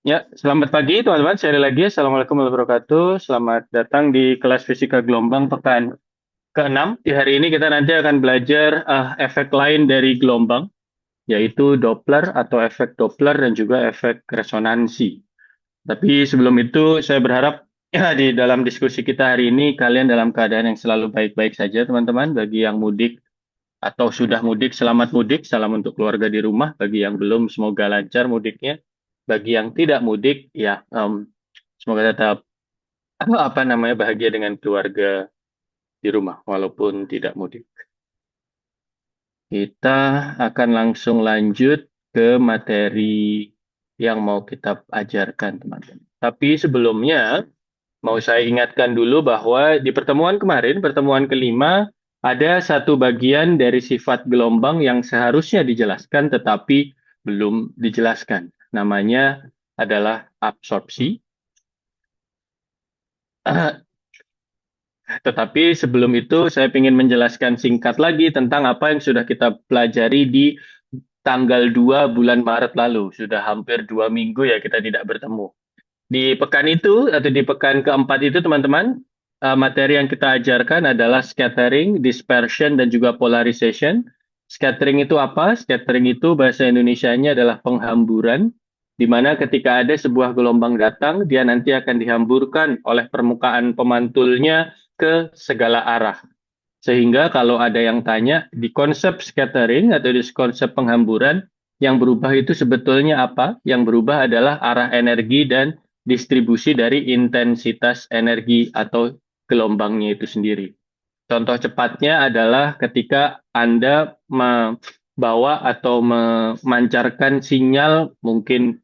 Ya, selamat pagi teman-teman. Sekali lagi, Assalamualaikum warahmatullahi wabarakatuh. Selamat datang di kelas Fisika Gelombang pekan ke-6. Di hari ini kita nanti akan belajar efek lain dari gelombang, yaitu Doppler atau efek Doppler dan juga efek resonansi. Tapi sebelum itu, saya berharap ya di dalam diskusi kita hari ini, kalian dalam keadaan yang selalu baik-baik saja, teman-teman. Bagi yang mudik atau sudah mudik, selamat mudik. Salam untuk keluarga di rumah. Bagi yang belum, semoga lancar mudiknya. Bagi yang tidak mudik, ya semoga tetap apa namanya bahagia dengan keluarga di rumah walaupun tidak mudik. Kita akan langsung lanjut ke materi yang mau kita ajarkan, teman-teman. Tapi sebelumnya mau saya ingatkan dulu bahwa di pertemuan kemarin, pertemuan kelima, ada satu bagian dari sifat gelombang yang seharusnya dijelaskan tetapi belum dijelaskan. Namanya adalah absorpsi. Tetapi sebelum itu saya ingin menjelaskan singkat lagi tentang apa yang sudah kita pelajari di tanggal 2 bulan Maret lalu. Sudah hampir 2 minggu ya kita tidak bertemu. Di pekan itu atau di pekan keempat itu teman-teman, materi yang kita ajarkan adalah scattering, dispersion, dan juga polarization. Scattering itu apa? Scattering itu bahasa Indonesianya adalah penghamburan, di mana ketika ada sebuah gelombang datang, dia nanti akan dihamburkan oleh permukaan pemantulnya ke segala arah. Sehingga kalau ada yang tanya, di konsep scattering atau di konsep penghamburan, yang berubah itu sebetulnya apa? Yang berubah adalah arah energi dan distribusi dari intensitas energi atau gelombangnya itu sendiri. Contoh cepatnya adalah ketika Anda membawa atau memancarkan sinyal, mungkin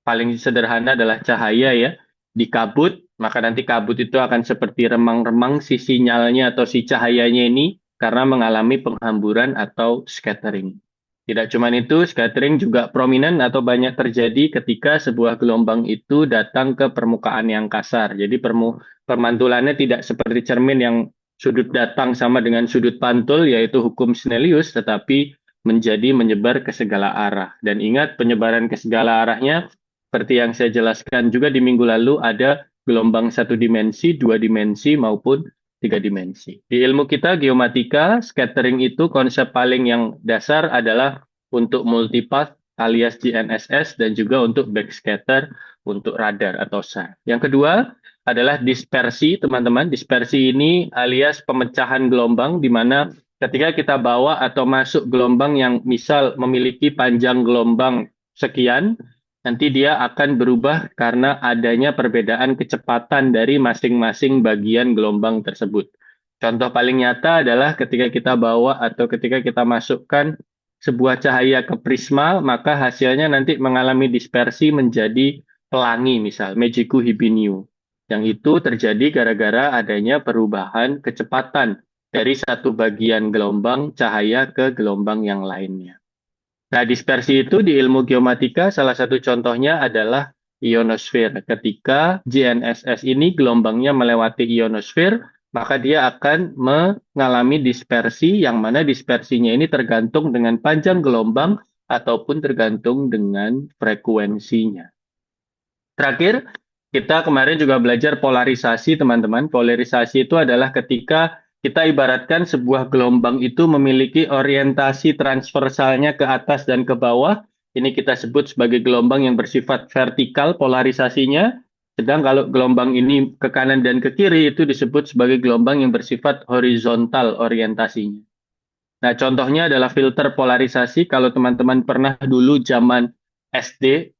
paling sederhana adalah cahaya ya, di kabut, maka nanti kabut itu akan seperti remang-remang si sinyalnya atau si cahayanya ini karena mengalami penghamburan atau scattering. Tidak cuma itu, scattering juga prominent atau banyak terjadi ketika sebuah gelombang itu datang ke permukaan yang kasar. Jadi permantulannya tidak seperti cermin yang sudut datang sama dengan sudut pantul, yaitu hukum Snellius, tetapi menjadi menyebar ke segala arah. Dan ingat, penyebaran ke segala arahnya seperti yang saya jelaskan juga di minggu lalu, ada gelombang satu dimensi, dua dimensi, maupun tiga dimensi. Di ilmu kita, geomatika, scattering itu konsep paling yang dasar adalah untuk multipath alias GNSS dan juga untuk backscatter untuk radar atau SAR. Yang kedua adalah dispersi, teman-teman. Dispersi ini alias pemecahan gelombang, di mana ketika kita bawa atau masuk gelombang yang misal memiliki panjang gelombang sekian, nanti dia akan berubah karena adanya perbedaan kecepatan dari masing-masing bagian gelombang tersebut. Contoh paling nyata adalah ketika kita bawa atau ketika kita masukkan sebuah cahaya ke prisma, maka hasilnya nanti mengalami dispersi menjadi pelangi, misal Magicu Hibiniu. Yang itu terjadi gara-gara adanya perubahan kecepatan dari satu bagian gelombang cahaya ke gelombang yang lainnya. Nah, dispersi itu di ilmu geomatika salah satu contohnya adalah ionosfer. Ketika GNSS ini gelombangnya melewati ionosfer, maka dia akan mengalami dispersi, yang mana dispersinya ini tergantung dengan panjang gelombang ataupun tergantung dengan frekuensinya. Terakhir, kita kemarin juga belajar polarisasi, teman-teman. Polarisasi itu adalah ketika kita ibaratkan sebuah gelombang itu memiliki orientasi transversalnya ke atas dan ke bawah. Ini kita sebut sebagai gelombang yang bersifat vertikal polarisasinya. Sedang kalau gelombang ini ke kanan dan ke kiri itu disebut sebagai gelombang yang bersifat horizontal orientasinya. Nah, contohnya adalah filter polarisasi. Kalau teman-teman pernah dulu zaman SD,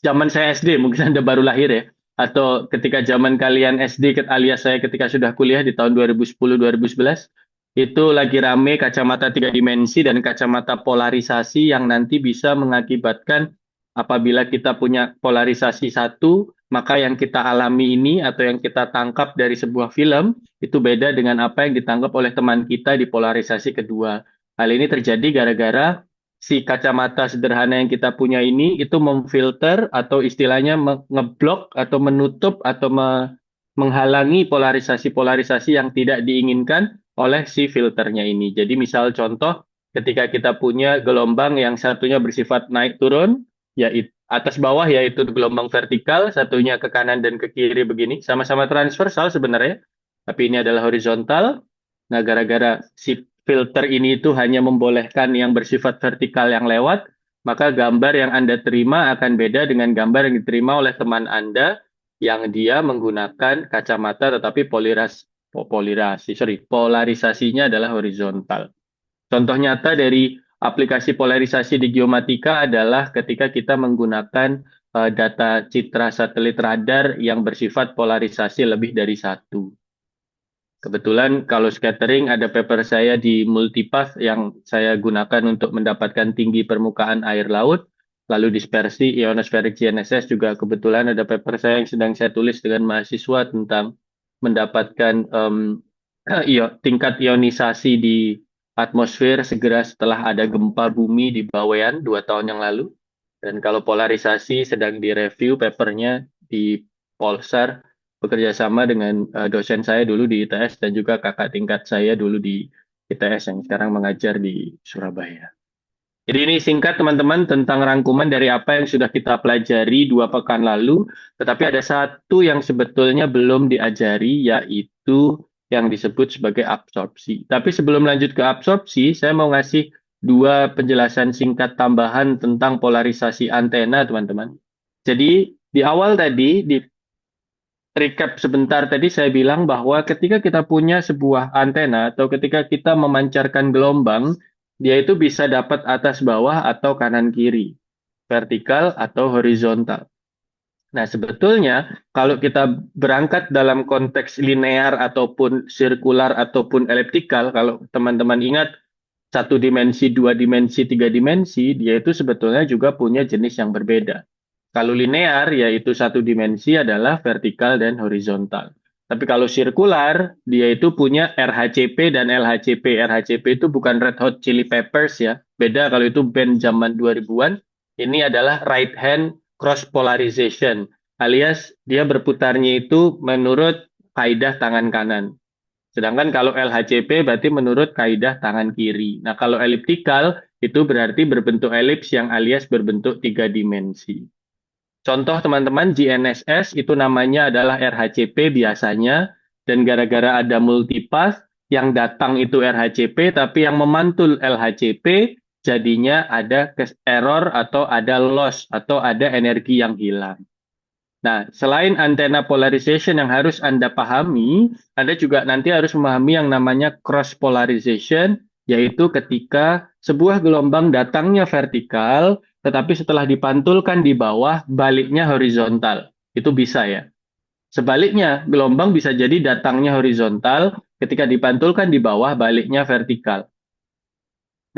zaman saya SD, mungkin Anda baru lahir ya, atau ketika zaman kalian SD alias saya ketika sudah kuliah di tahun 2010-2011, itu lagi rame kacamata tiga dimensi dan kacamata polarisasi yang nanti bisa mengakibatkan apabila kita punya polarisasi satu, maka yang kita alami ini atau yang kita tangkap dari sebuah film itu beda dengan apa yang ditangkap oleh teman kita di polarisasi kedua. Hal ini terjadi gara-gara si kacamata sederhana yang kita punya ini itu memfilter atau istilahnya ngeblok atau menutup atau menghalangi polarisasi-polarisasi yang tidak diinginkan oleh si filternya ini. Jadi misal contoh ketika kita punya gelombang yang satunya bersifat naik turun, yaitu atas bawah yaitu gelombang vertikal, satunya ke kanan dan ke kiri begini, sama-sama transversal sebenarnya, tapi ini adalah horizontal. Nah, gara-gara si filter ini itu hanya membolehkan yang bersifat vertikal yang lewat, maka gambar yang Anda terima akan beda dengan gambar yang diterima oleh teman Anda yang dia menggunakan kacamata tetapi polarisasinya adalah horizontal. Contoh nyata dari aplikasi polarisasi di geomatika adalah ketika kita menggunakan data citra satelit radar yang bersifat polarisasi lebih dari satu. Kebetulan kalau scattering ada paper saya di Multipath yang saya gunakan untuk mendapatkan tinggi permukaan air laut, lalu dispersi ionospheric GNSS juga kebetulan ada paper saya yang sedang saya tulis dengan mahasiswa tentang mendapatkan tingkat ionisasi di atmosfer segera setelah ada gempa bumi di Bawean 2 tahun yang lalu. Dan kalau polarisasi sedang direview papernya di Polsar, bekerja sama dengan dosen saya dulu di ITS dan juga kakak tingkat saya dulu di ITS yang sekarang mengajar di Surabaya. Jadi ini singkat teman-teman tentang rangkuman dari apa yang sudah kita pelajari 2 pekan lalu, tetapi ada satu yang sebetulnya belum diajari, yaitu yang disebut sebagai absorpsi. Tapi sebelum lanjut ke absorpsi, saya mau ngasih 2 penjelasan singkat tambahan tentang polarisasi antena, teman-teman. Jadi di awal tadi, di recap sebentar tadi saya bilang bahwa ketika kita punya sebuah antena atau ketika kita memancarkan gelombang, dia itu bisa dapat atas bawah atau kanan kiri, vertikal atau horizontal. Nah, sebetulnya kalau kita berangkat dalam konteks linear ataupun sirkular ataupun eliptikal, kalau teman-teman ingat 1 dimensi, 2 dimensi, 3 dimensi, dia itu sebetulnya juga punya jenis yang berbeda. Kalau linear, yaitu 1 dimensi adalah vertikal dan horizontal. Tapi kalau sirkular, dia itu punya RHCP dan LHCP. RHCP itu bukan Red Hot Chili Peppers ya. Beda kalau itu band zaman 2000-an. Ini adalah right hand cross polarization. Alias dia berputarnya itu menurut kaidah tangan kanan. Sedangkan kalau LHCP berarti menurut kaidah tangan kiri. Nah, kalau eliptikal itu berarti berbentuk elips yang alias berbentuk 3 dimensi. Contoh teman-teman GNSS itu namanya adalah RHCP biasanya, dan gara-gara ada multipath yang datang itu RHCP tapi yang memantul LHCP, jadinya ada error atau ada loss atau ada energi yang hilang. Nah, selain antena polarization yang harus Anda pahami, Anda juga nanti harus memahami yang namanya cross polarization, yaitu ketika sebuah gelombang datangnya vertikal, tetapi setelah dipantulkan di bawah, baliknya horizontal. Itu bisa ya. Sebaliknya, gelombang bisa jadi datangnya horizontal, ketika dipantulkan di bawah, baliknya vertikal.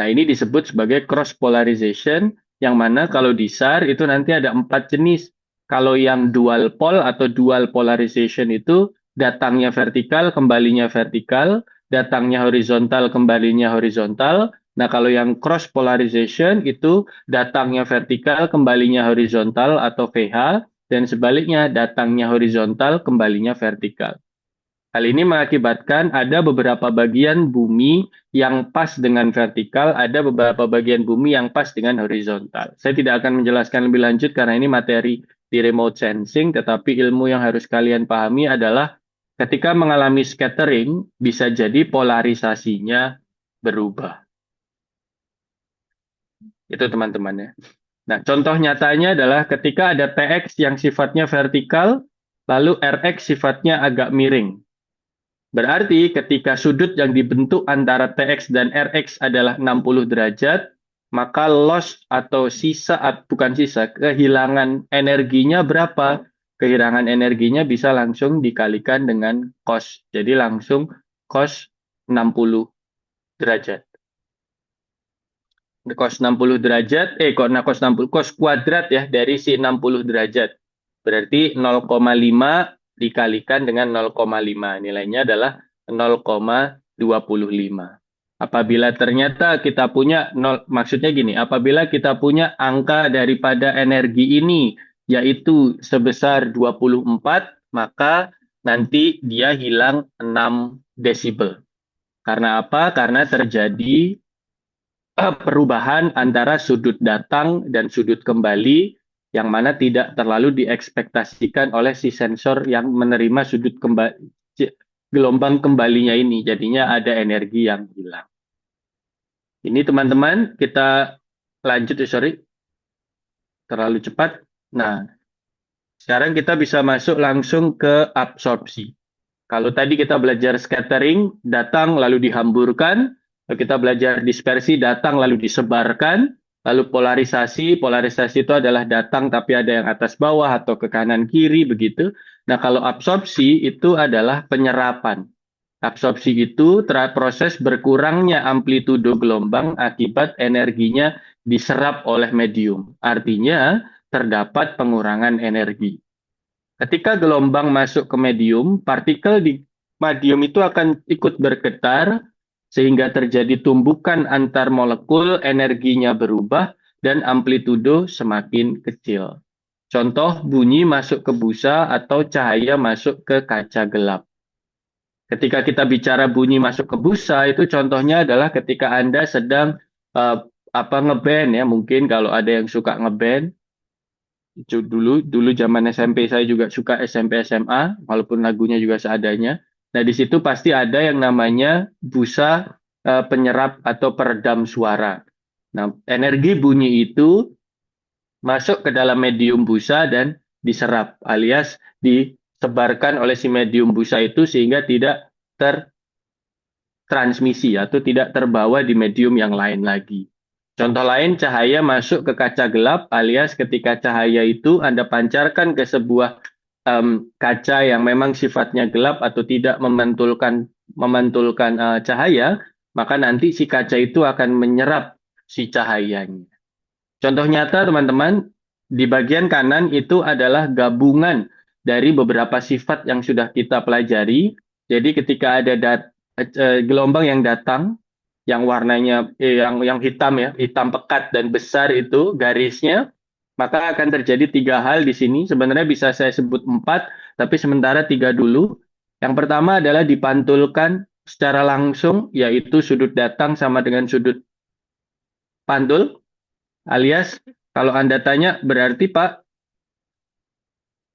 Nah, ini disebut sebagai cross polarization, yang mana kalau di SAR itu nanti ada 4 jenis. Kalau yang dual pole atau dual polarization itu datangnya vertikal, kembalinya vertikal, datangnya horizontal, kembalinya horizontal. Nah, kalau yang cross polarization itu datangnya vertikal, kembalinya horizontal atau VH, dan sebaliknya datangnya horizontal, kembalinya vertikal. Hal ini mengakibatkan ada beberapa bagian bumi yang pas dengan vertikal, ada beberapa bagian bumi yang pas dengan horizontal. Saya tidak akan menjelaskan lebih lanjut karena ini materi di remote sensing, tetapi ilmu yang harus kalian pahami adalah ketika mengalami scattering, bisa jadi polarisasinya berubah. Itu teman-teman ya. Nah, contoh nyatanya adalah ketika ada TX yang sifatnya vertikal, lalu RX sifatnya agak miring. Berarti ketika sudut yang dibentuk antara TX dan RX adalah 60 derajat, maka loss atau bukan sisa, kehilangan energinya berapa? Kehilangan energinya bisa langsung dikalikan dengan cos. Jadi langsung cos 60 derajat. Cos 60 derajat, cos 60, cos kuadrat ya dari si 60 derajat. Berarti 0,5 dikalikan dengan 0,5. Nilainya adalah 0,25. Apabila ternyata kita punya maksudnya gini, apabila kita punya angka daripada energi ini yaitu sebesar 24, maka nanti dia hilang 6 desibel. Karena apa? Karena terjadi perubahan antara sudut datang dan sudut kembali yang mana tidak terlalu diekspektasikan oleh si sensor yang menerima gelombang kembalinya ini. Jadinya ada energi yang hilang. Ini teman-teman, kita lanjut sorry, terlalu cepat. Nah, sekarang kita bisa masuk langsung ke absorpsi. Kalau tadi kita belajar scattering, datang lalu dihamburkan. Kalau kita belajar dispersi, datang lalu disebarkan. Lalu polarisasi, polarisasi itu adalah datang tapi ada yang atas bawah atau ke kanan kiri begitu. Nah, kalau absorpsi itu adalah penyerapan. Absorpsi itu proses berkurangnya amplitudo gelombang akibat energinya diserap oleh medium. Artinya, terdapat pengurangan energi. Ketika gelombang masuk ke medium, partikel di medium itu akan ikut bergetar sehingga terjadi tumbukan antar molekul, energinya berubah dan amplitudo semakin kecil. Contoh bunyi masuk ke busa atau cahaya masuk ke kaca gelap. Ketika kita bicara bunyi masuk ke busa, itu contohnya adalah ketika Anda sedang ngeband ya, mungkin kalau ada yang suka ngeband, dulu zaman SMP saya juga suka SMP SMA walaupun lagunya juga seadanya. Nah, di situ pasti ada yang namanya busa penyerap atau peredam suara. Nah, energi bunyi itu masuk ke dalam medium busa dan diserap alias disebarkan oleh si medium busa itu sehingga tidak tertransmisi atau tidak terbawa di medium yang lain lagi. Contoh lain, cahaya masuk ke kaca gelap alias ketika cahaya itu Anda pancarkan ke sebuah kaca yang memang sifatnya gelap atau tidak memantulkan cahaya, maka nanti si kaca itu akan menyerap si cahayanya. Contoh nyata teman-teman, di bagian kanan itu adalah gabungan dari beberapa sifat yang sudah kita pelajari. Jadi ketika ada gelombang yang datang, yang warnanya yang hitam ya, hitam pekat dan besar itu garisnya, maka akan terjadi tiga hal di sini. Sebenarnya bisa saya sebut empat, tapi sementara tiga dulu. Yang pertama adalah dipantulkan secara langsung, yaitu sudut datang sama dengan sudut pantul, alias kalau Anda tanya berarti Pak,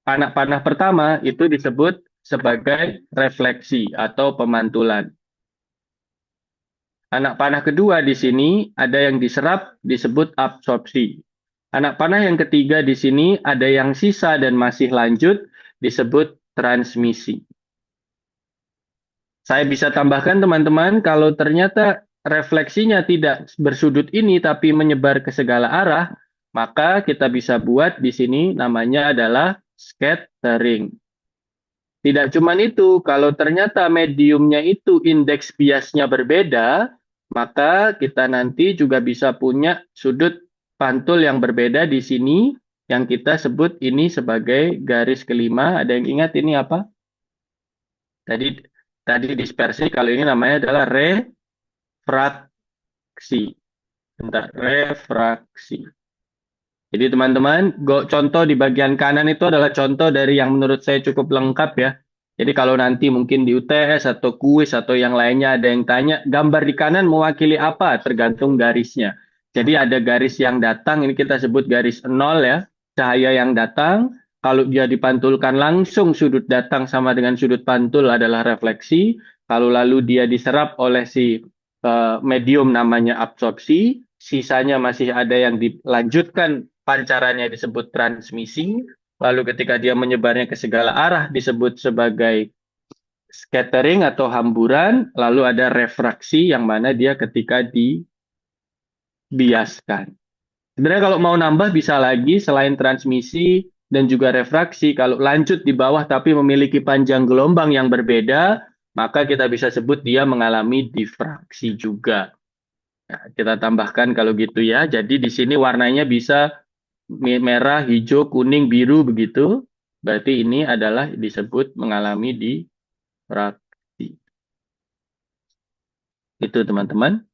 panah-panah pertama itu disebut sebagai refleksi atau pemantulan. Anak panah kedua di sini ada yang diserap disebut absorpsi. Anak panah yang ketiga di sini ada yang sisa dan masih lanjut disebut transmisi. Saya bisa tambahkan teman-teman kalau ternyata refleksinya tidak bersudut ini tapi menyebar ke segala arah, maka kita bisa buat di sini namanya adalah scattering. Tidak cuma itu, kalau ternyata mediumnya itu indeks biasnya berbeda, maka kita nanti juga bisa punya sudut pantul yang berbeda di sini, yang kita sebut ini sebagai garis kelima. Ada yang ingat ini apa? Tadi dispersi, kalau ini namanya adalah refraksi. Bentar, refraksi. Jadi teman-teman, contoh di bagian kanan itu adalah contoh dari yang menurut saya cukup lengkap ya. Jadi kalau nanti mungkin di UTS atau kuis atau yang lainnya ada yang tanya, gambar di kanan mewakili apa? Tergantung garisnya. Jadi ada garis yang datang, ini kita sebut garis 0 ya. Cahaya yang datang, kalau dia dipantulkan langsung sudut datang sama dengan sudut pantul adalah refleksi. Kalau lalu dia diserap oleh si medium namanya absorpsi, sisanya masih ada yang dilanjutkan pancarannya disebut transmisi, lalu ketika dia menyebarnya ke segala arah disebut sebagai scattering atau hamburan, lalu ada refraksi yang mana dia ketika dibiaskan. Sebenarnya kalau mau nambah bisa lagi selain transmisi dan juga refraksi, kalau lanjut di bawah tapi memiliki panjang gelombang yang berbeda, maka kita bisa sebut dia mengalami difraksi juga. Nah, kita tambahkan kalau gitu ya. Jadi di sini warnanya bisa merah, hijau, kuning, biru begitu. Berarti ini adalah disebut mengalami difraksi. Itu teman-teman.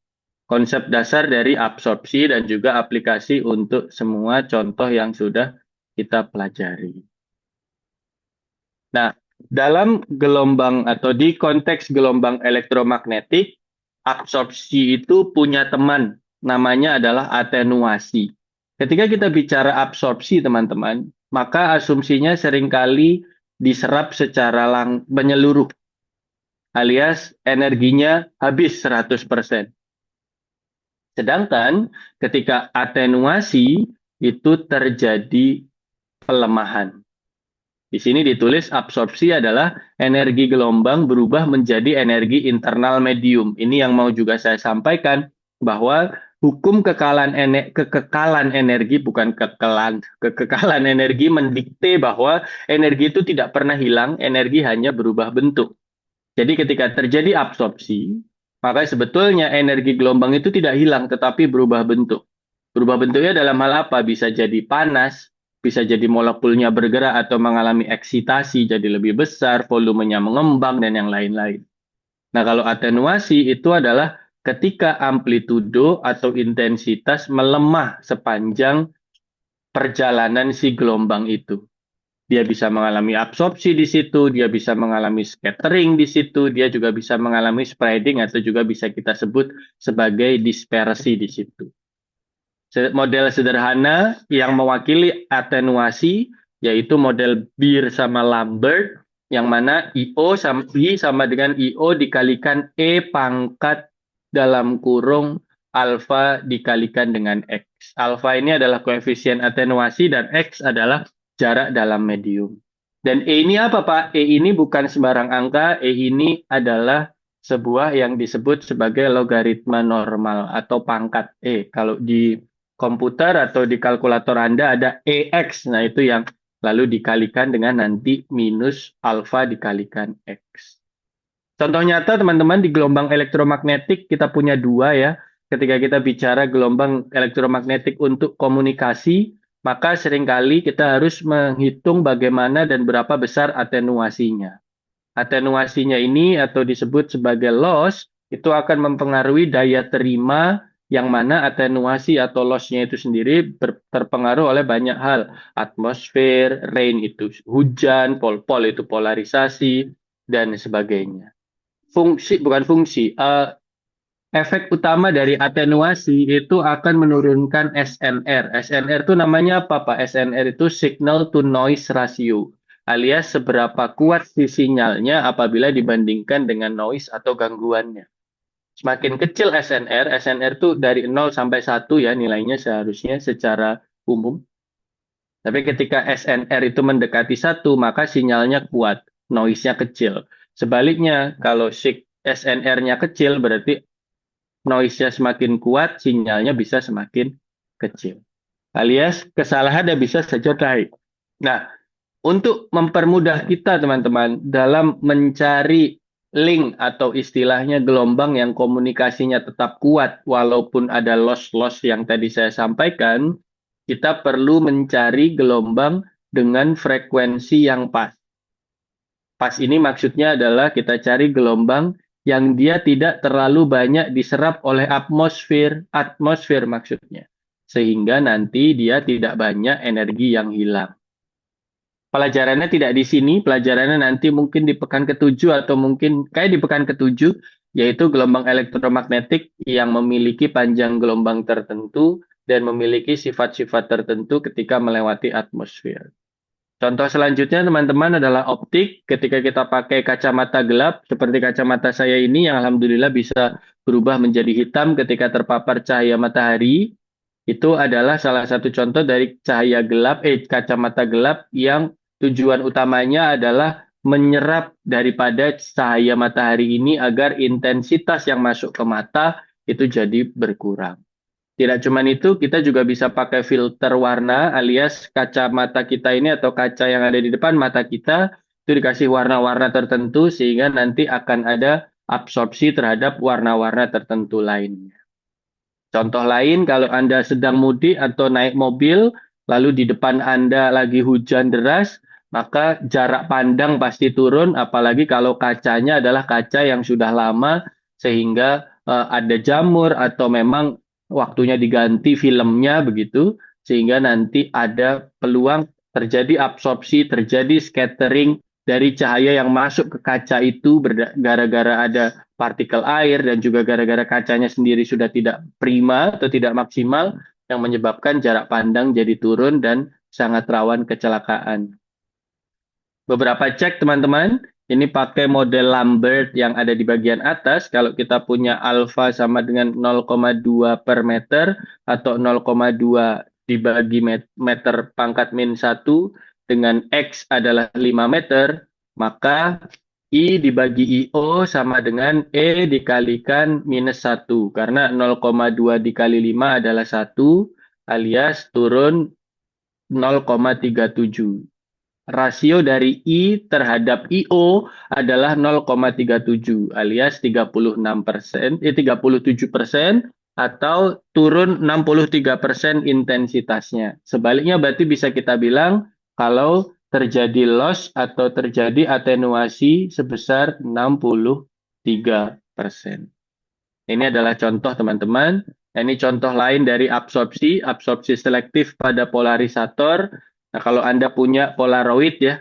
Konsep dasar dari absorpsi dan juga aplikasi untuk semua contoh yang sudah kita pelajari. Nah, dalam gelombang atau di konteks gelombang elektromagnetik, absorpsi itu punya teman, namanya adalah atenuasi. Ketika kita bicara absorpsi, teman-teman, maka asumsinya seringkali diserap secara menyeluruh, alias energinya habis 100%. Sedangkan ketika atenuasi itu terjadi pelemahan. Di sini ditulis absorpsi adalah energi gelombang berubah menjadi energi internal medium. Ini yang mau juga saya sampaikan, bahwa hukum kekekalan energi, bukan kekekalan energi mendikte bahwa energi itu tidak pernah hilang, energi hanya berubah bentuk. Jadi ketika terjadi absorpsi, maka sebetulnya energi gelombang itu tidak hilang, tetapi berubah bentuk. Berubah bentuknya dalam hal apa? Bisa jadi panas, bisa jadi molekulnya bergerak atau mengalami eksitasi jadi lebih besar, volumenya mengembang, dan yang lain-lain. Nah, kalau atenuasi itu adalah ketika amplitudo atau intensitas melemah sepanjang perjalanan si gelombang itu. Dia bisa mengalami absorpsi di situ, dia bisa mengalami scattering di situ, dia juga bisa mengalami spreading atau juga bisa kita sebut sebagai dispersi di situ. Model sederhana yang mewakili atenuasi yaitu model Beer sama Lambert, yang mana I sama dengan I_O dikalikan E pangkat dalam kurung alfa dikalikan dengan X. Alfa ini adalah koefisien atenuasi dan X adalah jarak dalam medium. Dan E ini apa, Pak? E ini bukan sembarang angka, E ini adalah sebuah yang disebut sebagai logaritma normal atau pangkat E. Kalau di komputer atau di kalkulator Anda ada EX, nah itu yang lalu dikalikan dengan nanti minus alfa dikalikan X. Contoh nyata teman-teman di gelombang elektromagnetik kita punya dua ya. Ketika kita bicara gelombang elektromagnetik untuk komunikasi, maka seringkali kita harus menghitung bagaimana dan berapa besar atenuasinya. Atenuasinya ini atau disebut sebagai loss, itu akan mempengaruhi daya terima, yang mana atenuasi atau loss-nya itu sendiri terpengaruh oleh banyak hal. Atmosfer, rain itu hujan, pol itu polarisasi, dan sebagainya. Efek utama dari atenuasi itu akan menurunkan SNR. SNR itu namanya apa, Pak? SNR itu signal to noise ratio, alias seberapa kuat si sinyalnya apabila dibandingkan dengan noise atau gangguannya. Semakin kecil SNR, SNR itu dari 0 sampai 1 ya nilainya seharusnya secara umum. Tapi ketika SNR itu mendekati 1, maka sinyalnya kuat, noise-nya kecil. Sebaliknya, kalau SNR-nya kecil, berarti noise-nya semakin kuat, sinyalnya bisa semakin kecil. Alias kesalahannya bisa saja naik. Nah, untuk mempermudah kita teman-teman dalam mencari link atau istilahnya gelombang yang komunikasinya tetap kuat walaupun ada loss-loss yang tadi saya sampaikan, kita perlu mencari gelombang dengan frekuensi yang pas. Pas ini maksudnya adalah kita cari gelombang yang dia tidak terlalu banyak diserap oleh atmosfer maksudnya. Sehingga nanti dia tidak banyak energi yang hilang. Pelajarannya tidak di sini, pelajarannya nanti mungkin di pekan ke-7 atau mungkin kayak di pekan ke-7, yaitu gelombang elektromagnetik yang memiliki panjang gelombang tertentu dan memiliki sifat-sifat tertentu ketika melewati atmosfer. Contoh selanjutnya teman-teman adalah optik. Ketika kita pakai kacamata gelap, seperti kacamata saya ini yang alhamdulillah bisa berubah menjadi hitam ketika terpapar cahaya matahari, itu adalah salah satu contoh dari kacamata gelap yang tujuan utamanya adalah menyerap daripada cahaya matahari ini agar intensitas yang masuk ke mata itu jadi berkurang. Tidak cuma itu, kita juga bisa pakai filter warna alias kacamata kita ini atau kaca yang ada di depan mata kita itu dikasih warna-warna tertentu sehingga nanti akan ada absorpsi terhadap warna-warna tertentu lainnya. Contoh lain, kalau Anda sedang mudik atau naik mobil, lalu di depan Anda lagi hujan deras, maka jarak pandang pasti turun, apalagi kalau kacanya adalah kaca yang sudah lama, sehingga ada jamur atau memang waktunya diganti filmnya begitu, sehingga nanti ada peluang terjadi absorpsi, terjadi scattering dari cahaya yang masuk ke kaca itu gara-gara ada partikel air dan juga gara-gara kacanya sendiri sudah tidak prima atau tidak maksimal, yang menyebabkan jarak pandang jadi turun dan sangat rawan kecelakaan. Beberapa cek teman-teman, ini pakai model Lambert yang ada di bagian atas. Kalau kita punya alfa sama dengan 0,2 per meter atau 0,2 dibagi meter pangkat min 1 dengan X adalah 5 meter, maka I dibagi IO sama dengan E dikalikan minus 1. Karena 0,2 dikali 5 adalah 1 alias turun 0,37. Rasio dari I terhadap IO adalah 0,37 alias 36%, 37% atau turun 63% intensitasnya. Sebaliknya berarti bisa kita bilang kalau terjadi loss atau terjadi atenuasi sebesar 63%. Ini adalah contoh teman-teman. Ini contoh lain dari absorpsi selektif pada polarisator. Nah, kalau Anda punya Polaroid ya,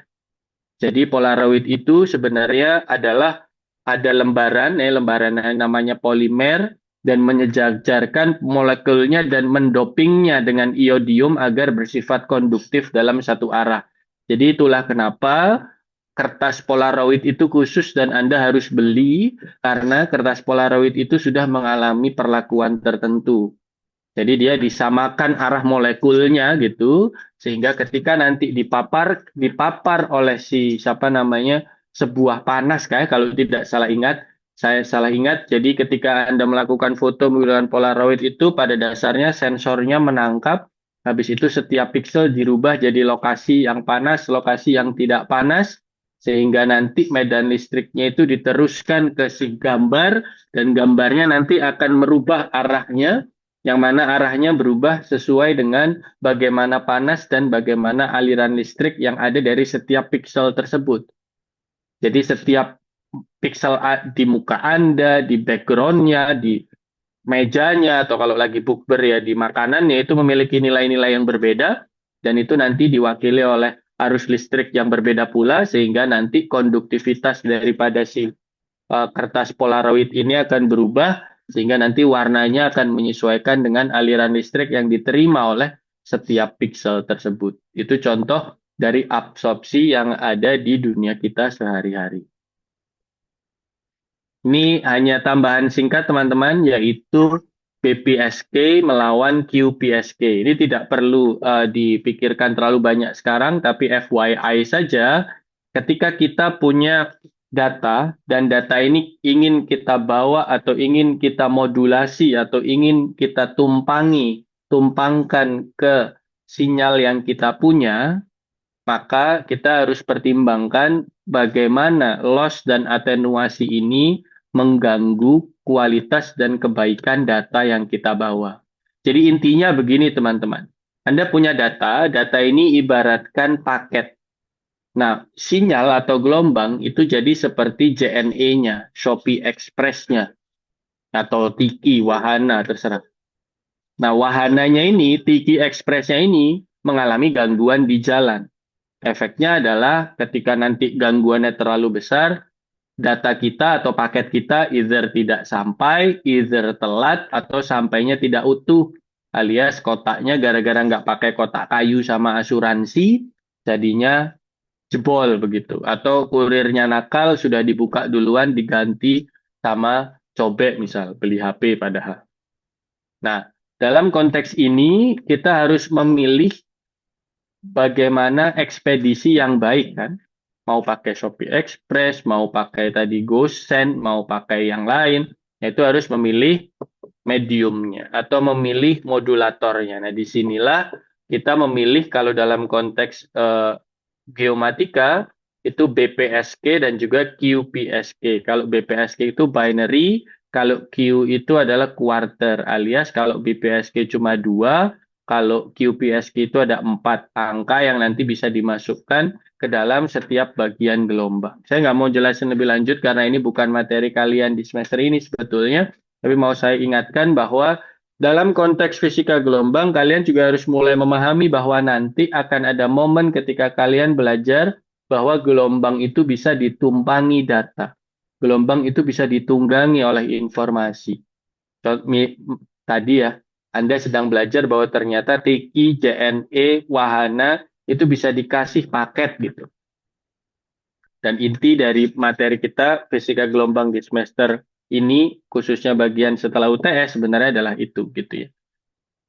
jadi Polaroid itu sebenarnya adalah ada lembaran, lembaran yang namanya polimer dan menyejajarkan molekulnya dan mendopingnya dengan iodium agar bersifat konduktif dalam satu arah. Jadi itulah kenapa kertas Polaroid itu khusus dan Anda harus beli karena kertas Polaroid itu sudah mengalami perlakuan tertentu. Jadi dia disamakan arah molekulnya gitu, sehingga ketika nanti dipapar oleh si siapa namanya sebuah panas kayak kalau tidak salah ingat, saya salah ingat. Jadi ketika Anda melakukan foto menggunakan Polaroid itu pada dasarnya sensornya menangkap, habis itu setiap pixel dirubah jadi lokasi yang panas, lokasi yang tidak panas, sehingga nanti medan listriknya itu diteruskan ke si gambar dan gambarnya nanti akan merubah arahnya yang mana arahnya berubah sesuai dengan bagaimana panas dan bagaimana aliran listrik yang ada dari setiap pixel tersebut. Jadi setiap pixel di muka Anda, di backgroundnya, di mejanya, atau kalau lagi bukber ya di makanannya itu memiliki nilai-nilai yang berbeda dan itu nanti diwakili oleh arus listrik yang berbeda pula sehingga nanti konduktivitas daripada si kertas Polaroid ini akan berubah sehingga nanti warnanya akan menyesuaikan dengan aliran listrik yang diterima oleh setiap pixel tersebut. Itu contoh dari absorpsi yang ada di dunia kita sehari-hari. Ini hanya tambahan singkat teman-teman, yaitu BPSK melawan QPSK. Ini tidak perlu dipikirkan terlalu banyak sekarang, tapi FYI saja, ketika kita punya data dan data ini ingin kita bawa atau ingin kita modulasi atau ingin kita tumpangkan ke sinyal yang kita punya, maka kita harus pertimbangkan bagaimana loss dan atenuasi ini mengganggu kualitas dan kebaikan data yang kita bawa. Jadi intinya begini teman-teman. Anda punya data, data ini ibaratkan paket. Nah, sinyal atau gelombang itu jadi seperti JNE-nya, Shopee Express-nya, atau Tiki, Wahana, terserah. Nah, wahananya ini, Tiki Express-nya ini mengalami gangguan di jalan. Efeknya adalah ketika nanti gangguannya terlalu besar, data kita atau paket kita either tidak sampai, either telat, atau sampainya tidak utuh. Alias kotaknya gara-gara nggak pakai kotak kayu sama asuransi, jadinya jebol begitu. Atau kurirnya nakal sudah dibuka duluan diganti sama cobek misal, beli HP padahal. Nah, dalam konteks ini kita harus memilih bagaimana ekspedisi yang baik kan. Mau pakai Shopee Express, mau pakai tadi GoSend, mau pakai yang lain, itu harus memilih mediumnya atau memilih modulatornya. Nah, disinilah kita memilih kalau dalam konteks geomatika itu BPSK dan juga QPSK. Kalau BPSK itu binary, kalau Q itu adalah quarter alias kalau BPSK cuma 2, kalau QPSK itu ada 4 angka yang nanti bisa dimasukkan ke dalam setiap bagian gelombang. Saya nggak mau jelasin lebih lanjut karena ini bukan materi kalian di semester ini sebetulnya, tapi mau saya ingatkan bahwa dalam konteks fisika gelombang, kalian juga harus mulai memahami bahwa nanti akan ada momen ketika kalian belajar bahwa gelombang itu bisa ditumpangi data. Gelombang itu bisa ditunggangi oleh informasi. Tadi ya, Anda sedang belajar bahwa ternyata Tiki, JNE, Wahana itu bisa dikasih paket gitu. Dan inti dari materi kita fisika gelombang di semester ini khususnya bagian setelah UTS sebenarnya adalah itu gitu ya.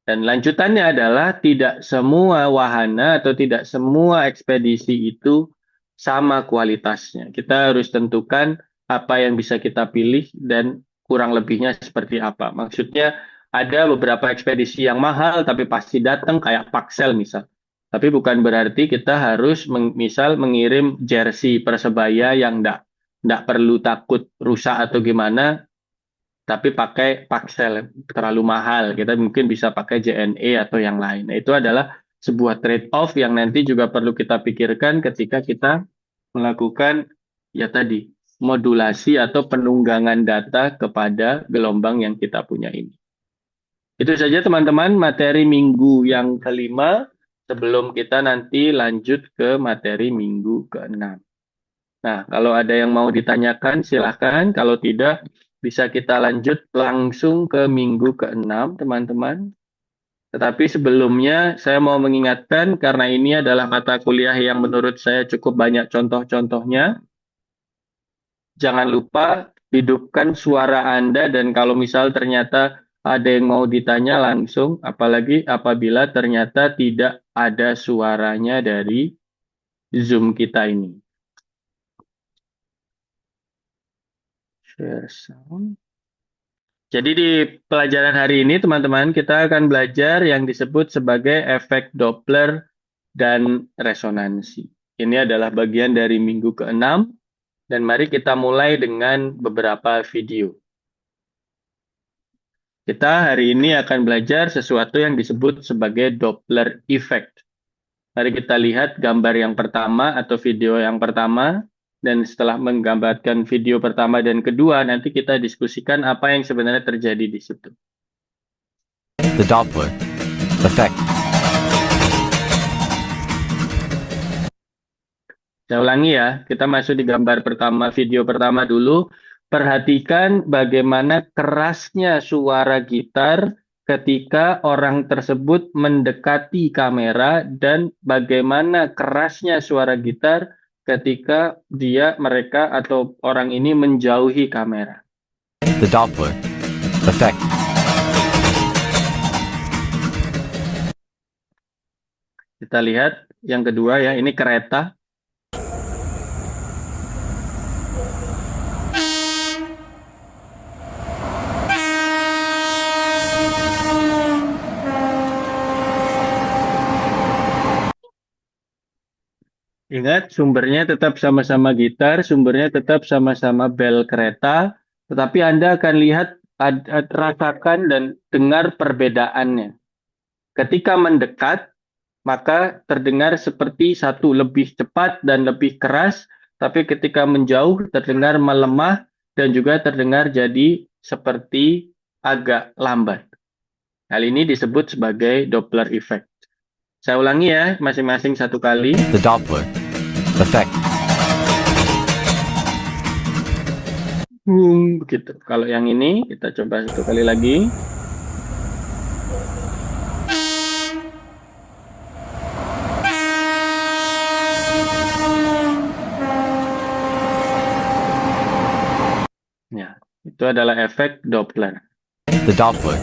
Dan lanjutannya adalah tidak semua wahana atau tidak semua ekspedisi itu sama kualitasnya. Kita harus tentukan apa yang bisa kita pilih dan kurang lebihnya seperti apa. Maksudnya ada beberapa ekspedisi yang mahal tapi pasti datang kayak Paxel misal. Tapi bukan berarti kita harus misal mengirim jersey Persebaya yang enggak perlu takut rusak atau gimana, tapi pakai Paxel terlalu mahal. Kita mungkin bisa pakai JNE atau yang lain. Nah, itu adalah sebuah trade off yang nanti juga perlu kita pikirkan ketika kita melakukan ya tadi modulasi atau penunggangan data kepada gelombang yang kita punya ini. Itu saja teman-teman materi minggu yang kelima sebelum kita nanti lanjut ke materi minggu keenam. Nah, kalau ada yang mau ditanyakan silahkan. Kalau tidak bisa kita lanjut langsung ke minggu keenam teman-teman. Tetapi sebelumnya saya mau mengingatkan karena ini adalah mata kuliah yang menurut saya cukup banyak contoh-contohnya. Jangan lupa hidupkan suara Anda dan kalau misal ternyata ada yang mau ditanya langsung, apalagi apabila ternyata tidak ada suaranya dari Zoom kita ini. Share sound. Jadi di pelajaran hari ini teman-teman kita akan belajar yang disebut sebagai efek Doppler dan resonansi. Ini adalah bagian dari minggu keenam dan mari kita mulai dengan beberapa video. Kita hari ini akan belajar sesuatu yang disebut sebagai Doppler effect. Mari kita lihat gambar yang pertama atau video yang pertama. Dan setelah menggambarkan video pertama dan kedua, nanti kita diskusikan apa yang sebenarnya terjadi di situ. The Doppler effect. Saya ulangi ya, kita masuk di gambar pertama, video pertama dulu. Perhatikan bagaimana kerasnya suara gitar ketika orang tersebut mendekati kamera dan bagaimana kerasnya suara gitar ketika mereka atau orang ini menjauhi kamera. The Doppler effect. Kita lihat yang kedua ya, ini kereta. Ingat, sumbernya tetap sama-sama gitar, sumbernya tetap sama-sama bel kereta, tetapi Anda akan lihat, rasakan dan dengar perbedaannya. Ketika mendekat, maka terdengar seperti satu lebih cepat dan lebih keras, tapi ketika menjauh terdengar melemah dan juga terdengar jadi seperti agak lambat. Hal ini disebut sebagai Doppler effect. Saya ulangi ya, masing-masing satu kali. The Doppler effect. Begitu. Kalau yang ini, kita coba satu kali lagi. Ya, itu adalah efek Doppler. The Doppler.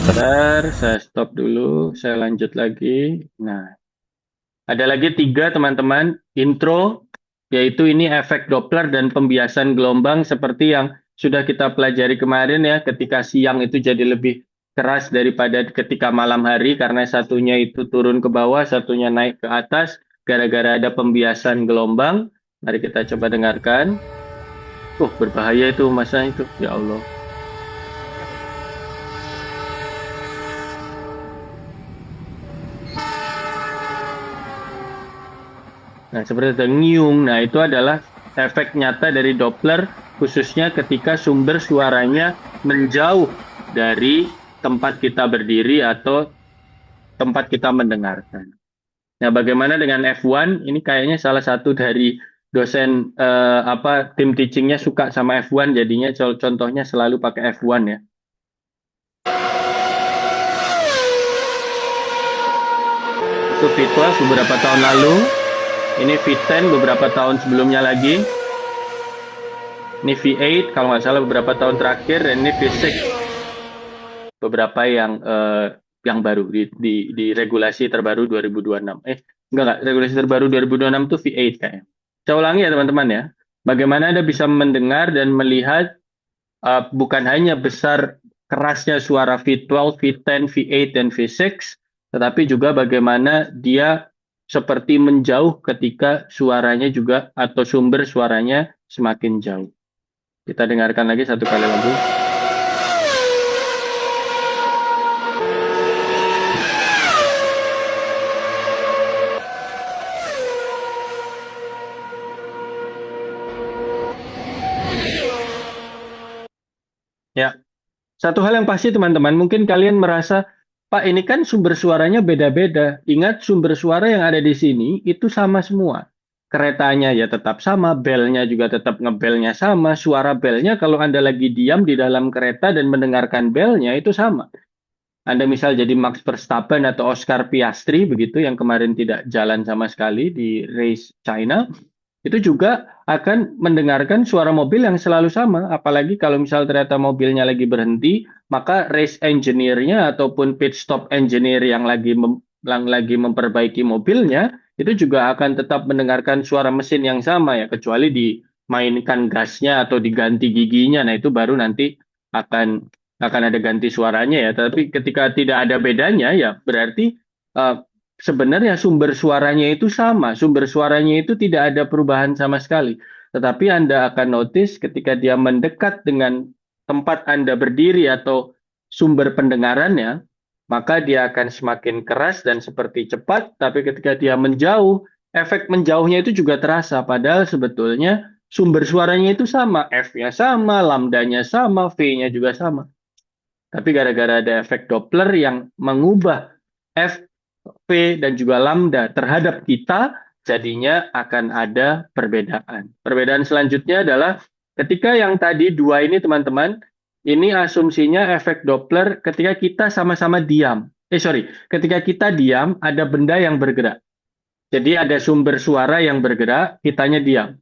Bentar, saya stop dulu, saya lanjut lagi. Nah, ada lagi 3 teman-teman, intro, yaitu ini efek Doppler dan pembiasan gelombang seperti yang sudah kita pelajari kemarin ya, ketika siang itu jadi lebih keras daripada ketika malam hari, karena satunya itu turun ke bawah, satunya naik ke atas, gara-gara ada pembiasan gelombang. Mari kita coba dengarkan. Berbahaya itu masa itu, ya Allah. Nah, seperti itu, ngiung. Nah, itu adalah efek nyata dari Doppler, khususnya ketika sumber suaranya menjauh dari tempat kita berdiri atau tempat kita mendengarkan. Nah, bagaimana dengan F1? Ini kayaknya salah satu dari dosen tim teachingnya suka sama F1, jadinya contohnya selalu pakai F1 ya. Itu V12 beberapa tahun lalu. Ini V10 beberapa tahun sebelumnya lagi. Ini V8 kalau nggak salah beberapa tahun terakhir, dan ini V6 beberapa yang baru di regulasi terbaru 2026. Enggak, regulasi terbaru 2026 itu V8 kayaknya. Saya ulangi ya teman-teman ya. Bagaimana Anda bisa mendengar dan melihat bukan hanya besar kerasnya suara V12, V10, V8, dan V6, tetapi juga bagaimana dia seperti menjauh ketika suaranya juga atau sumber suaranya semakin jauh. Kita dengarkan lagi satu kali lagu. Ya, satu hal yang pasti teman-teman, mungkin kalian merasa, Pak, ini kan sumber suaranya beda-beda. Ingat, sumber suara yang ada di sini itu sama semua. Keretanya ya tetap sama, belnya juga tetap ngebelnya sama, suara belnya kalau Anda lagi diam di dalam kereta dan mendengarkan belnya itu sama. Anda misal jadi Max Verstappen atau Oscar Piastri begitu yang kemarin tidak jalan sama sekali di race China, itu juga akan mendengarkan suara mobil yang selalu sama. Apalagi kalau misal ternyata mobilnya lagi berhenti, maka race engineer-nya ataupun pit stop engineer yang lagi memperbaiki mobilnya itu juga akan tetap mendengarkan suara mesin yang sama ya, kecuali dimainkan gasnya atau diganti giginya. Nah, itu baru nanti akan ada ganti suaranya ya. Tapi ketika tidak ada bedanya ya berarti eh, sebenarnya sumber suaranya itu sama, sumber suaranya itu tidak ada perubahan sama sekali. Tetapi Anda akan notice ketika dia mendekat dengan tempat Anda berdiri atau sumber pendengarannya, maka dia akan semakin keras dan seperti cepat. Tapi ketika dia menjauh, efek menjauhnya itu juga terasa. Padahal sebetulnya sumber suaranya itu sama, F-nya sama, lambdanya sama, V-nya juga sama. Tapi gara-gara ada efek Doppler yang mengubah F, V, dan juga lambda terhadap kita, jadinya akan ada perbedaan. Perbedaan selanjutnya adalah ketika yang tadi dua ini teman-teman, ini asumsinya efek Doppler ketika kita sama-sama diam. Ketika kita diam, ada benda yang bergerak. Jadi ada sumber suara yang bergerak, kitanya diam.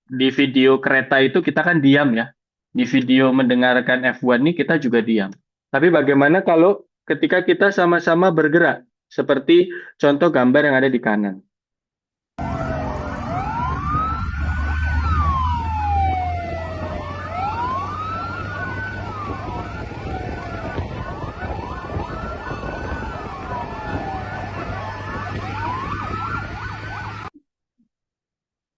Di video kereta itu kita kan diam ya. Di video mendengarkan F1 ini kita juga diam. Tapi bagaimana kalau ketika kita sama-sama bergerak? Seperti contoh gambar yang ada di kanan.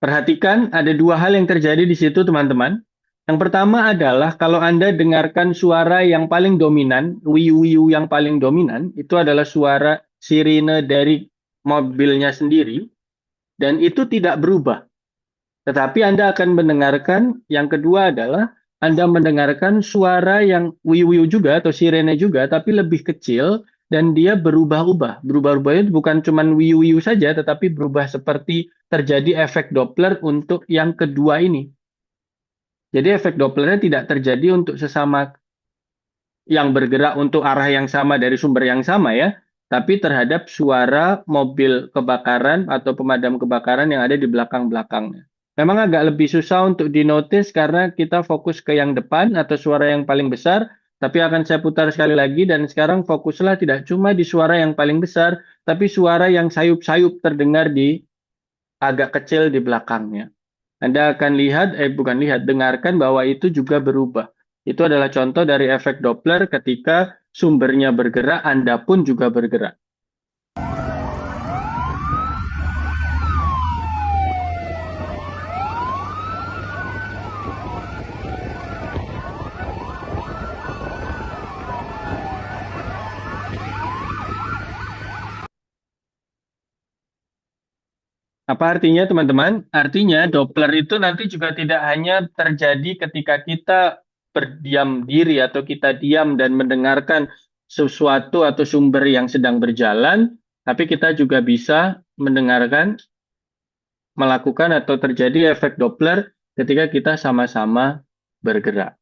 Perhatikan ada dua hal yang terjadi di situ teman-teman. Yang pertama adalah kalau Anda dengarkan suara yang paling dominan, wiu-wiu yang paling dominan, itu adalah suara sirine dari mobilnya sendiri, dan itu tidak berubah. Tetapi Anda akan mendengarkan, yang kedua adalah Anda mendengarkan suara yang wiu-wiu juga atau sirene juga, tapi lebih kecil, dan dia berubah-ubah. Berubah-ubah itu bukan cuma wiu-wiu saja, tetapi berubah seperti terjadi efek Doppler untuk yang kedua ini. Jadi efek Dopplernya tidak terjadi untuk sesama yang bergerak untuk arah yang sama dari sumber yang sama ya, tapi terhadap suara mobil kebakaran atau pemadam kebakaran yang ada di belakang-belakangnya. Memang agak lebih susah untuk dinotis karena kita fokus ke yang depan atau suara yang paling besar, tapi akan saya putar sekali lagi dan sekarang fokuslah tidak cuma di suara yang paling besar, tapi suara yang sayup-sayup terdengar di agak kecil di belakangnya. Anda akan dengarkan bahwa itu juga berubah. Itu adalah contoh dari efek Doppler ketika sumbernya bergerak, Anda pun juga bergerak. Apa artinya teman-teman? Artinya Doppler itu nanti juga tidak hanya terjadi ketika kita berdiam diri atau kita diam dan mendengarkan sesuatu atau sumber yang sedang berjalan, tapi kita juga bisa mendengarkan, melakukan atau terjadi efek Doppler ketika kita sama-sama bergerak.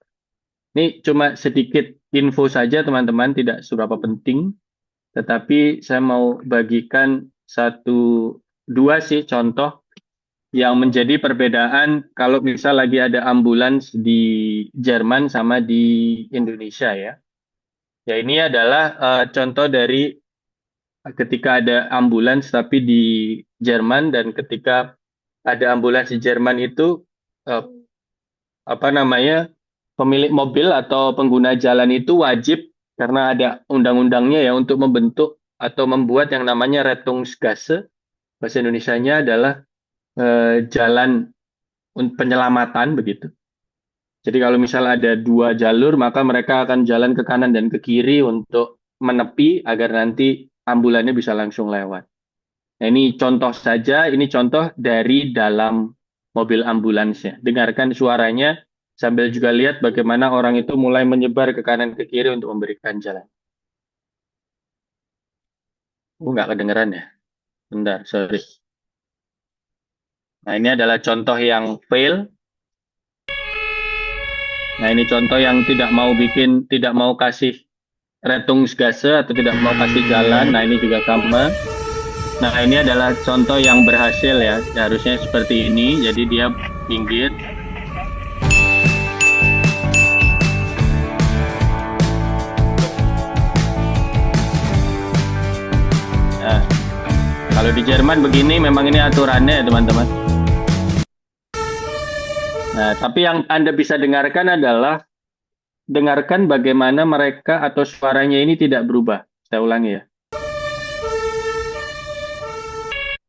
Ini cuma sedikit info saja teman-teman, tidak seberapa penting. tetapi saya mau bagikan dua sih contoh yang menjadi perbedaan kalau misal lagi ada ambulans di Jerman sama di Indonesia ya. Ya ini adalah contoh dari ketika ada ambulans tapi di Jerman dan ketika ada ambulans di Jerman itu eh, apa namanya pemilik mobil atau pengguna jalan itu wajib karena ada undang-undangnya ya untuk membentuk atau membuat yang namanya Rettungsgasse, bahasa Indonesianya adalah jalan penyelamatan begitu. Jadi kalau misal ada dua jalur, maka mereka akan jalan ke kanan dan ke kiri untuk menepi agar nanti ambulannya bisa langsung lewat. Nah, ini contoh saja, ini contoh dari dalam mobil ambulansnya. Dengarkan suaranya sambil juga lihat bagaimana orang itu mulai menyebar ke kanan ke kiri untuk memberikan jalan. Nggak kedengeran ya? Bentar, sorry. Nah, ini adalah contoh yang fail. Nah, ini contoh yang tidak mau kasih Rettungsgasse atau tidak mau kasih jalan. Nah, ini juga sama. Nah, ini adalah contoh yang berhasil ya. Harusnya seperti ini. Jadi dia pinggir. Nah, kalau di Jerman begini, memang ini aturannya ya teman-teman. Nah, tapi yang Anda bisa dengarkan adalah dengarkan bagaimana mereka atau suaranya ini tidak berubah. Saya ulangi ya.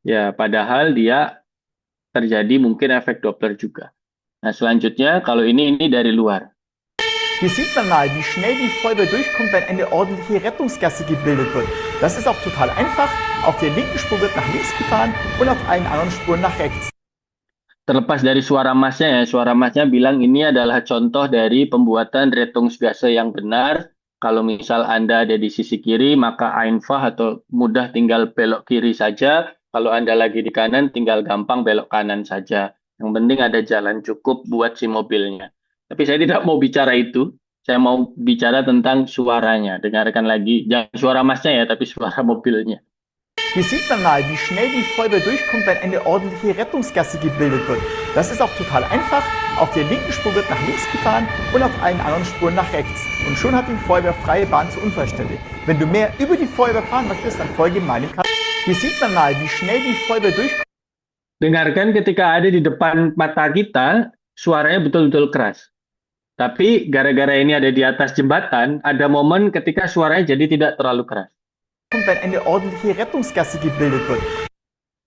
Ya, padahal dia terjadi mungkin efek Doppler juga. Nah, selanjutnya kalau ini dari luar. Hier sieht man mal, wie schnell die Feuerwehr durchkommt, wenn eine ordentliche Rettungsgasse gebildet wird. Das ist auch total einfach. Auf der linken Spur wird nach links gefahren und auf allen anderen Spuren nach rechts. Terlepas dari suara masnya ya, suara masnya bilang ini adalah contoh dari pembuatan Rettungsgasse yang benar. Kalau misal Anda ada di sisi kiri, maka einfach atau mudah tinggal belok kiri saja. Kalau Anda lagi di kanan, tinggal gampang belok kanan saja. Yang penting ada jalan cukup buat si mobilnya. Tapi saya tidak mau bicara itu. Saya mau bicara tentang suaranya. Dengarkan lagi, jangan suara masnya ya, tapi suara mobilnya. Hier sieht man mal, wie schnell die Feuerwehr durchkommt, wenn eine ordentliche Rettungsgasse gebildet wird. Das ist auch total einfach. Auf der linken Spur wird nach links gefahren und auf allen anderen Spuren nach rechts. Und schon hat die Feuerwehr freie Bahn zur Unfallstelle. Wenn du mehr über die Feuerwehr fahren möchtest, dann folge meinem Kanal. Hier sieht man mal, wie schnell die Feuerwehr durchkommt. Dengarkan ketika ada di depan mata kita, suaranya betul-betul keras. Tapi gara-gara ini ada di atas jembatan, ada momen ketika suaranya jadi tidak terlalu keras. Wenn eine ordentliche Rettungsgasse gebildet wird.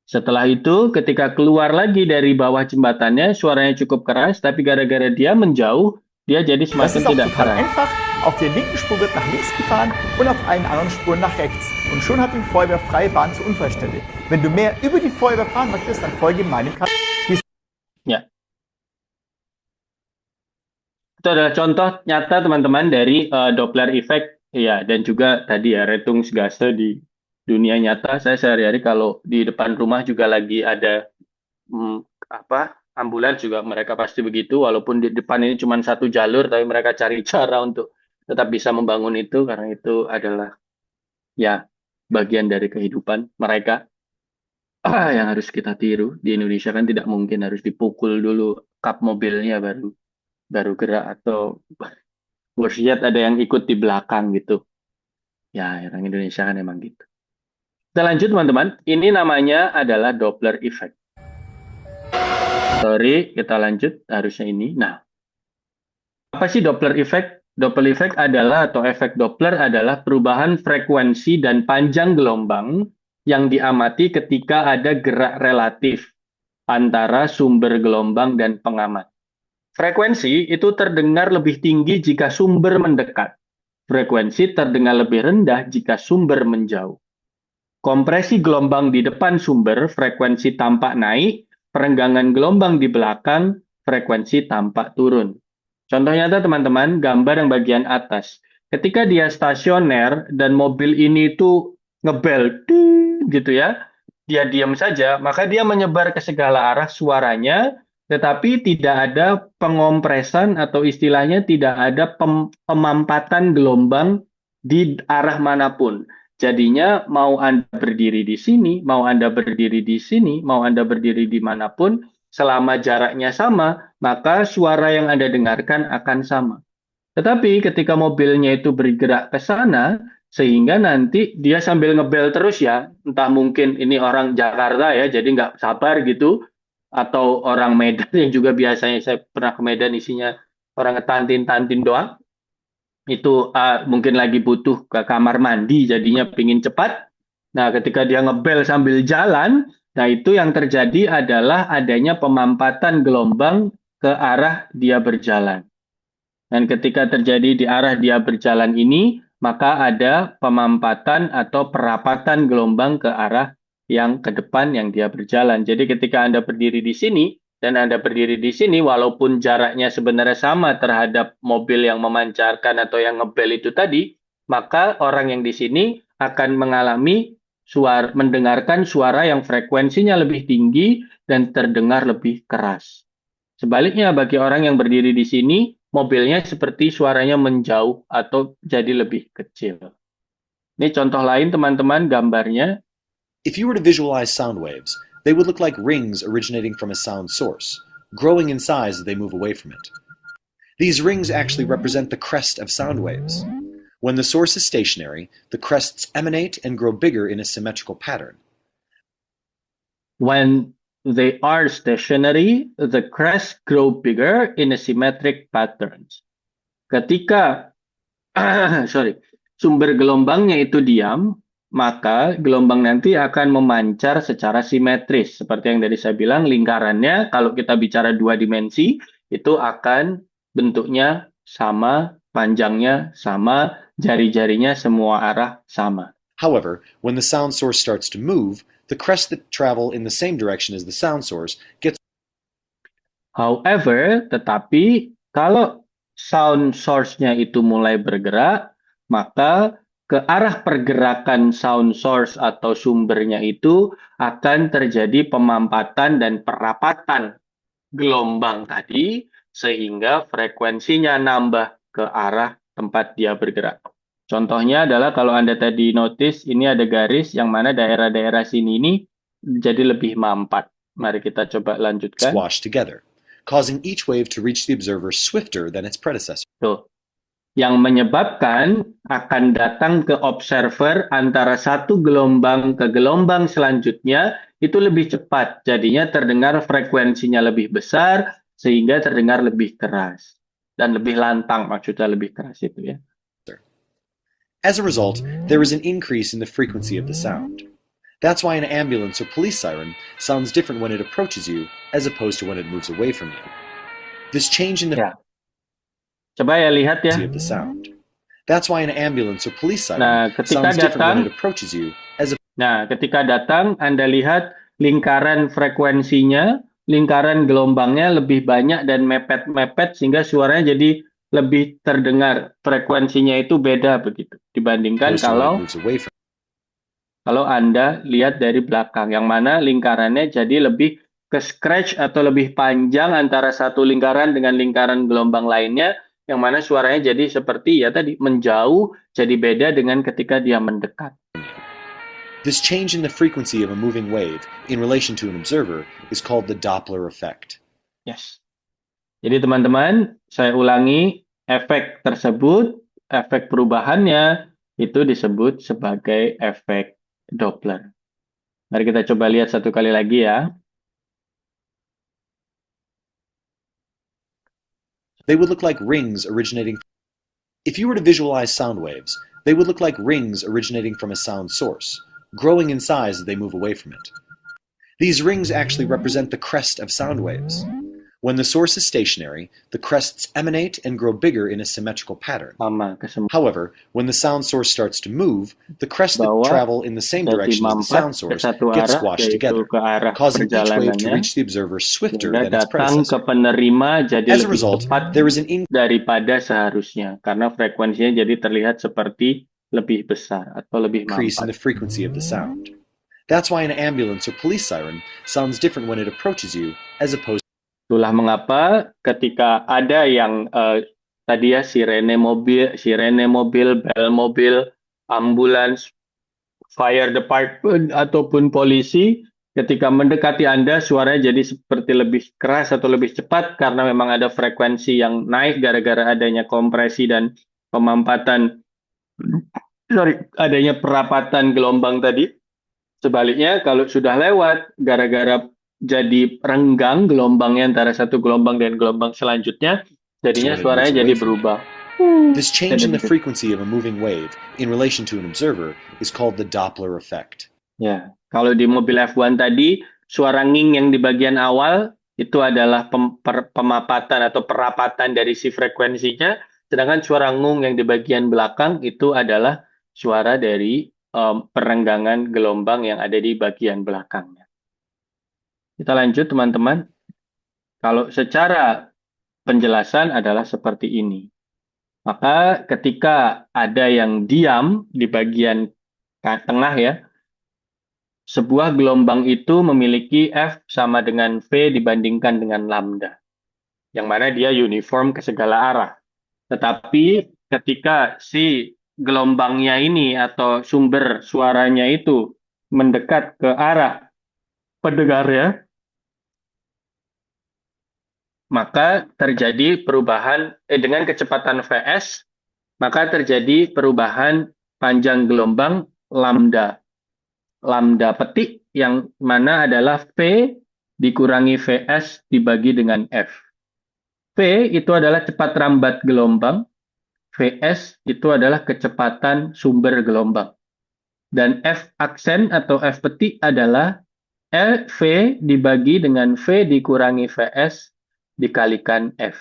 Setelah itu, ketika keluar lagi dari bawah jembatannya, suaranya cukup keras, tapi gara-gara dia menjauh, dia jadi semakin tidak keras. Einfach. Auf der linken Spur wird nach links gefahren und auf allen anderen Spuren nach rechts. Und schon hat die Feuerwehr freie Bahn zur Unfallstelle. Wenn du mehr über die Feuerwehr fahren möchtest, dann folge meinem Kanal. Ya. Itu adalah contoh nyata teman-teman dari Doppler effect. Ya, dan juga tadi ya Rettungsgasse di dunia nyata. Saya sehari-hari kalau di depan rumah juga lagi ada ambulans juga mereka pasti begitu. Walaupun di depan ini cuma satu jalur, tapi mereka cari cara untuk tetap bisa membangun itu karena itu adalah ya bagian dari kehidupan mereka yang harus kita tiru. Di Indonesia kan tidak mungkin harus dipukul dulu kap mobilnya baru gerak atau worst yet ada yang ikut di belakang gitu. Ya, orang Indonesia kan emang gitu. Kita lanjut teman-teman. Ini namanya adalah Doppler effect. Sorry, kita lanjut. Harusnya ini. Nah, apa sih Doppler effect? Doppler effect adalah atau efek Doppler adalah perubahan frekuensi dan panjang gelombang yang diamati ketika ada gerak relatif antara sumber gelombang dan pengamat. Frekuensi itu terdengar lebih tinggi jika sumber mendekat. Frekuensi terdengar lebih rendah jika sumber menjauh. Kompresi gelombang di depan sumber, frekuensi tampak naik, perenggangan gelombang di belakang, frekuensi tampak turun. Contoh nyata teman-teman, gambar yang bagian atas. Ketika dia stasioner dan mobil ini tuh ngebel, gitu ya, dia diam saja, maka dia menyebar ke segala arah suaranya, tetapi tidak ada pengompresan atau istilahnya tidak ada pemampatan gelombang di arah manapun. Jadinya mau Anda berdiri di sini, mau Anda berdiri di sini, mau Anda berdiri dimanapun, selama jaraknya sama, maka suara yang Anda dengarkan akan sama. Tetapi ketika mobilnya itu bergerak ke sana, sehingga nanti dia sambil ngebel terus ya, entah mungkin ini orang Jakarta ya, jadi nggak sabar gitu, atau orang Medan yang juga biasanya saya pernah ke Medan isinya orang ngetantin-tantin doang, itu mungkin lagi butuh ke kamar mandi, jadinya pingin cepat. Nah, ketika dia ngebel sambil jalan, nah itu yang terjadi adalah adanya pemampatan gelombang ke arah dia berjalan. Dan ketika terjadi di arah dia berjalan ini, maka ada pemampatan atau perapatan gelombang ke arah yang ke depan yang dia berjalan. Jadi ketika Anda berdiri di sini dan Anda berdiri di sini, walaupun jaraknya sebenarnya sama terhadap mobil yang memancarkan atau yang ngebel itu tadi, maka orang yang di sini akan mengalami mendengarkan suara yang frekuensinya lebih tinggi dan terdengar lebih keras. Sebaliknya, bagi orang yang berdiri di sini, mobilnya seperti suaranya menjauh atau jadi lebih kecil. Ini contoh lain, teman-teman, gambarnya. If you were to visualize sound waves, they would look like rings originating from a sound source, growing in size as they move away from it. These rings actually represent the crest of sound waves. When the source is stationary, the crests emanate and grow bigger in a symmetrical pattern. When they are stationary, the crests grow bigger in a symmetric patterns. Ketika sumber gelombangnya itu diam, maka gelombang nanti akan memancar secara simetris. Seperti yang tadi saya bilang, lingkarannya kalau kita bicara dua dimensi, itu akan bentuknya sama, panjangnya sama, jari-jarinya semua arah sama. However, when the sound source starts to move, the crests that travel in the same direction as the sound source gets. However, tetapi kalau sound source-nya itu mulai bergerak, maka ke arah pergerakan sound source atau sumbernya itu akan terjadi pemampatan dan perapatan gelombang tadi, sehingga frekuensinya nambah ke arah tempat dia bergerak. Contohnya adalah kalau Anda tadi notice, ini ada garis yang mana daerah-daerah sini ini jadi lebih mampat. Mari kita coba lanjutkan. Squash together, causing each wave to reach the observer swifter than its predecessor. Tuh. Yang menyebabkan akan datang ke observer antara satu gelombang ke gelombang selanjutnya itu lebih cepat. Jadinya terdengar frekuensinya lebih besar sehingga terdengar lebih keras. Dan lebih lantang, maksudnya lebih keras itu ya. As a result, there is an increase in the frequency of the sound. That's why an ambulance or police siren sounds different when it approaches you as opposed to when it moves away from you. This change in the Coba ya lihat ya. of the sound. That's why an ambulance or police siren ketika sounds different when datang, it approaches you as ketika datang Anda lihat lingkaran frekuensinya, lingkaran gelombangnya lebih banyak dan mepet-mepet sehingga suaranya jadi lebih terdengar. Frekuensinya itu beda begitu dibandingkan kalau Anda lihat dari belakang, yang mana lingkarannya jadi lebih ke scratch atau lebih panjang antara satu lingkaran dengan lingkaran gelombang lainnya, yang mana suaranya jadi seperti ya tadi menjauh, jadi beda dengan ketika dia mendekat. This change in the frequency of a moving wave in relation to an observer is called the Doppler effect. Yes. Jadi teman-teman, saya ulangi, efek tersebut, efek perubahannya itu disebut sebagai efek Doppler. Mari kita coba lihat satu kali lagi ya. They would look like rings originating. If you were to visualize sound waves, they would look like rings originating from a sound source, growing in size as they move away from it. These rings actually represent the crest of sound waves. When the source is stationary, the crests emanate and grow bigger in a symmetrical pattern. However, when the sound source starts to move, the crests that travel in the same direction as the sound source get squashed together, causing each wave to reach the observer swifter than its predecessor. As a result, there is an increase daripada seharusnya, karena frekuensinya jadi terlihat seperti lebih besar atau lebih mampat. In the frequency of the sound. That's why an ambulance or police siren sounds different when it approaches you as opposed. Itulah mengapa ketika ada yang tadi ya sirene mobil, bel mobil, ambulans, fire department ataupun polisi ketika mendekati Anda, suaranya jadi seperti lebih keras atau lebih cepat karena memang ada frekuensi yang naik gara-gara adanya kompresi dan pemampatan, adanya perapatan gelombang tadi. Sebaliknya, kalau sudah lewat, gara-gara jadi renggang gelombangnya antara satu gelombang dan gelombang selanjutnya, jadinya So when it suaranya moves jadi away from berubah. This change in the frequency of a moving wave in relation to an observer is called the Doppler effect. Ya, kalau di mobil F1 tadi, suara nging yang di bagian awal itu adalah pemapatan atau perapatan dari si frekuensinya, sedangkan suara ngung yang di bagian belakang itu adalah suara dari perenggangan gelombang yang ada di bagian belakangnya. Kita lanjut, teman-teman. Kalau secara penjelasan adalah seperti ini. Maka ketika ada yang diam di bagian tengah ya, sebuah gelombang itu memiliki F sama dengan V dibandingkan dengan lambda, yang mana dia uniform ke segala arah. Tetapi ketika si gelombangnya ini atau sumber suaranya itu mendekat ke arah pendengarnya, maka terjadi perubahan dengan kecepatan Vs, maka terjadi perubahan panjang gelombang lambda. Lambda petik yang mana adalah V dikurangi Vs dibagi dengan F. V itu adalah cepat rambat gelombang, Vs itu adalah kecepatan sumber gelombang. Dan F aksen atau F petik adalah V dibagi dengan V dikurangi Vs dikalikan F.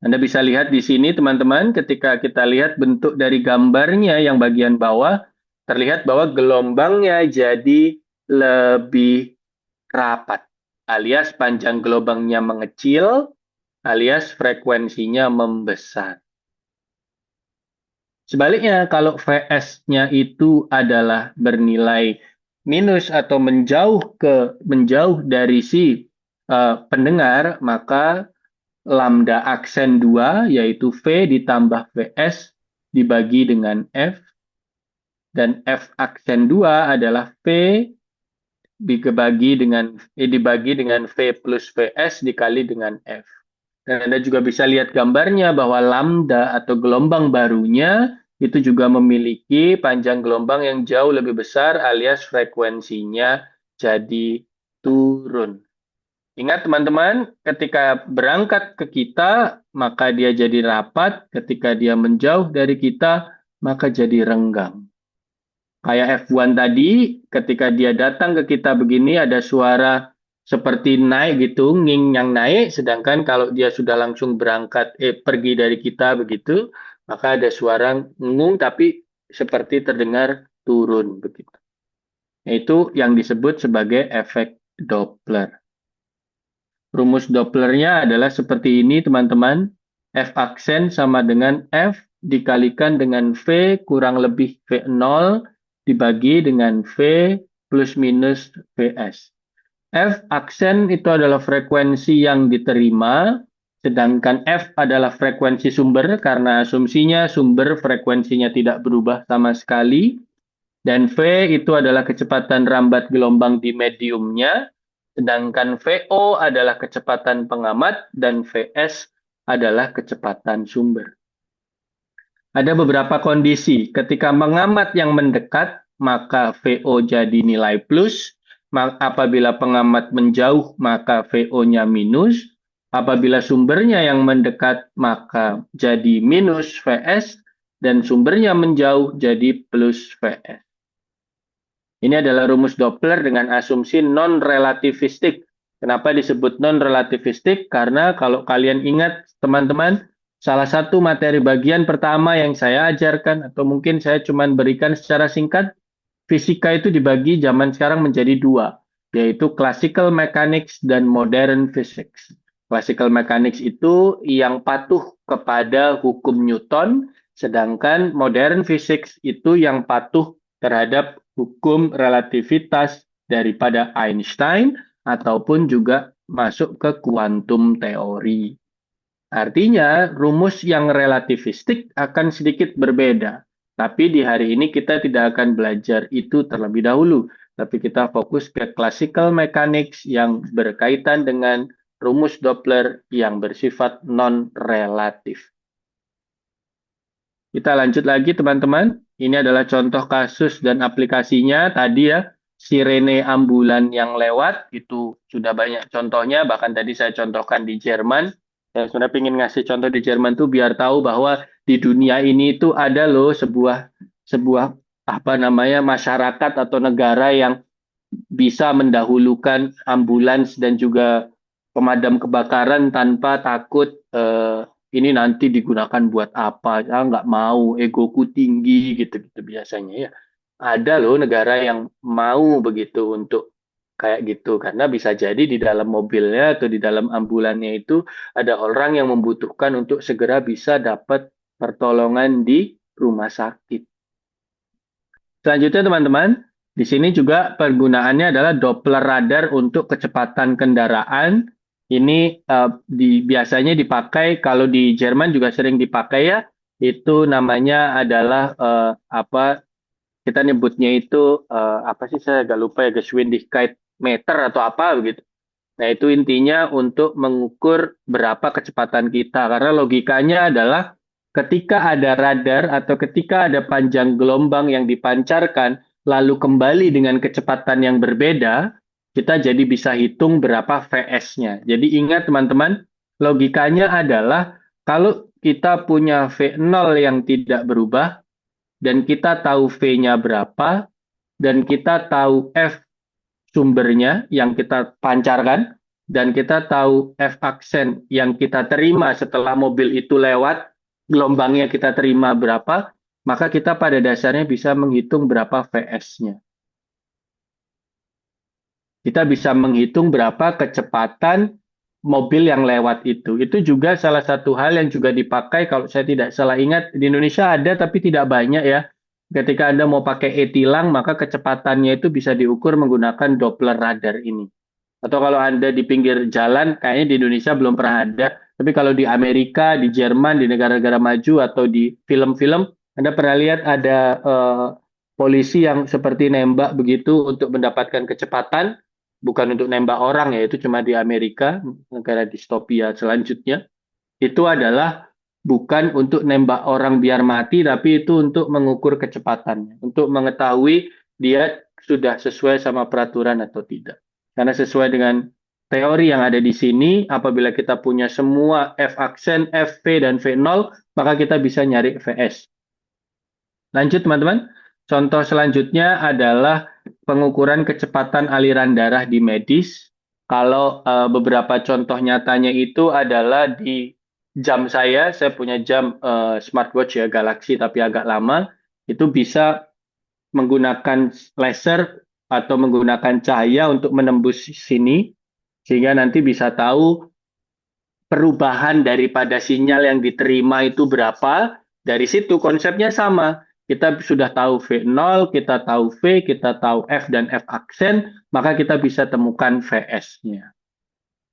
Anda bisa lihat di sini teman-teman, ketika kita lihat bentuk dari gambarnya yang bagian bawah, terlihat bahwa gelombangnya jadi lebih rapat, alias panjang gelombangnya mengecil, alias frekuensinya membesar. Sebaliknya, kalau Vs-nya itu adalah bernilai minus atau menjauh dari si pendengar, maka lambda aksen 2, yaitu V ditambah Vs dibagi dengan F, dan F aksen 2 adalah V dibagi dengan V plus Vs dikali dengan F. Dan Anda juga bisa lihat gambarnya bahwa lambda atau gelombang barunya itu juga memiliki panjang gelombang yang jauh lebih besar alias frekuensinya jadi turun. Ingat teman-teman, ketika berangkat ke kita, maka dia jadi rapat. Ketika dia menjauh dari kita, maka jadi renggang. Kayak F1 tadi, ketika dia datang ke kita begini, ada suara seperti naik gitu, nging yang naik, sedangkan kalau dia sudah langsung pergi dari kita begitu, maka ada suara ngung tapi seperti terdengar turun begitu. Itu yang disebut sebagai efek Doppler. Rumus Dopplernya adalah seperti ini teman-teman. F aksen sama dengan F dikalikan dengan V kurang lebih V0 dibagi dengan V plus minus Vs. F aksen itu adalah frekuensi yang diterima, sedangkan F adalah frekuensi sumber karena asumsinya sumber frekuensinya tidak berubah sama sekali, dan V itu adalah kecepatan rambat gelombang di mediumnya, sedangkan VO adalah kecepatan pengamat dan Vs adalah kecepatan sumber. Ada beberapa kondisi. Ketika mengamat yang mendekat, maka VO jadi nilai plus. Apabila pengamat menjauh, maka VO-nya minus. Apabila sumbernya yang mendekat, maka jadi minus Vs. Dan sumbernya menjauh, jadi plus Vs. Ini adalah rumus Doppler dengan asumsi non-relativistik. Kenapa disebut non-relativistik? Karena kalau kalian ingat, teman-teman, salah satu materi bagian pertama yang saya ajarkan, atau mungkin saya cuma berikan secara singkat, fisika itu dibagi zaman sekarang menjadi dua, yaitu classical mechanics dan modern physics. Classical mechanics itu yang patuh kepada hukum Newton, sedangkan modern physics itu yang patuh terhadap hukum relativitas daripada Einstein, ataupun juga masuk ke kuantum teori. Artinya, rumus yang relativistik akan sedikit berbeda. Tapi di hari ini kita tidak akan belajar itu terlebih dahulu, tapi kita fokus ke classical mechanics yang berkaitan dengan rumus Doppler yang bersifat non-relatif. Kita lanjut lagi teman-teman. Ini adalah contoh kasus dan aplikasinya tadi ya. Sirene ambulan yang lewat, itu sudah banyak contohnya. Bahkan tadi saya contohkan di Jerman. Saya sudah ingin ngasih contoh di Jerman tuh biar tahu bahwa di dunia ini itu ada loh sebuah apa namanya masyarakat atau negara yang bisa mendahulukan ambulans dan juga pemadam kebakaran tanpa takut ini nanti digunakan buat apa? Ah, nggak mau, egoku tinggi gitu-gitu biasanya ya. Ada loh negara yang mau begitu untuk kayak gitu karena bisa jadi di dalam mobilnya atau di dalam ambulannya itu ada orang yang membutuhkan untuk segera bisa dapat pertolongan di rumah sakit. Selanjutnya teman-teman, di sini juga penggunaannya adalah Doppler radar untuk kecepatan kendaraan. Ini biasanya dipakai kalau di Jerman juga sering dipakai ya. Itu namanya adalah apa kita nyebutnya itu apa sih saya agak lupa ya Geschwindigkeit meter atau apa begitu. Nah, itu intinya untuk mengukur berapa kecepatan kita karena logikanya adalah ketika ada radar atau ketika ada panjang gelombang yang dipancarkan lalu kembali dengan kecepatan yang berbeda, kita jadi bisa hitung berapa VS-nya. Jadi ingat teman-teman, logikanya adalah kalau kita punya V0 yang tidak berubah dan kita tahu V-nya berapa dan kita tahu F sumbernya yang kita pancarkan dan kita tahu F aksen yang kita terima setelah mobil itu lewat, gelombangnya kita terima berapa, maka kita pada dasarnya bisa menghitung berapa VS-nya. Kita bisa menghitung berapa kecepatan mobil yang lewat itu. Itu juga salah satu hal yang juga dipakai kalau saya tidak salah ingat di Indonesia ada tapi tidak banyak ya. Ketika Anda mau pakai e-tilang, maka kecepatannya itu bisa diukur menggunakan Doppler radar ini. Atau kalau Anda di pinggir jalan, kayaknya di Indonesia belum pernah ada. Tapi kalau di Amerika, di Jerman, di negara-negara maju, atau di film-film, Anda pernah lihat ada polisi yang seperti nembak begitu untuk mendapatkan kecepatan. Bukan untuk nembak orang ya, itu cuma di Amerika, negara distopia selanjutnya. Itu adalah bukan untuk nembak orang biar mati, tapi itu untuk mengukur kecepatannya, untuk mengetahui dia sudah sesuai sama peraturan atau tidak. Karena sesuai dengan teori yang ada di sini, apabila kita punya semua F aksen, F, V, dan V0, maka kita bisa nyari VS. Lanjut teman-teman, contoh selanjutnya adalah pengukuran kecepatan aliran darah di medis. Kalau beberapa contoh nyatanya itu adalah di jam saya punya jam smartwatch ya Galaxy tapi agak lama, itu bisa menggunakan laser atau menggunakan cahaya untuk menembus sini, sehingga nanti bisa tahu perubahan daripada sinyal yang diterima itu berapa. Dari situ konsepnya sama. Kita sudah tahu V0, kita tahu V, kita tahu F dan F aksen, maka kita bisa temukan VS-nya.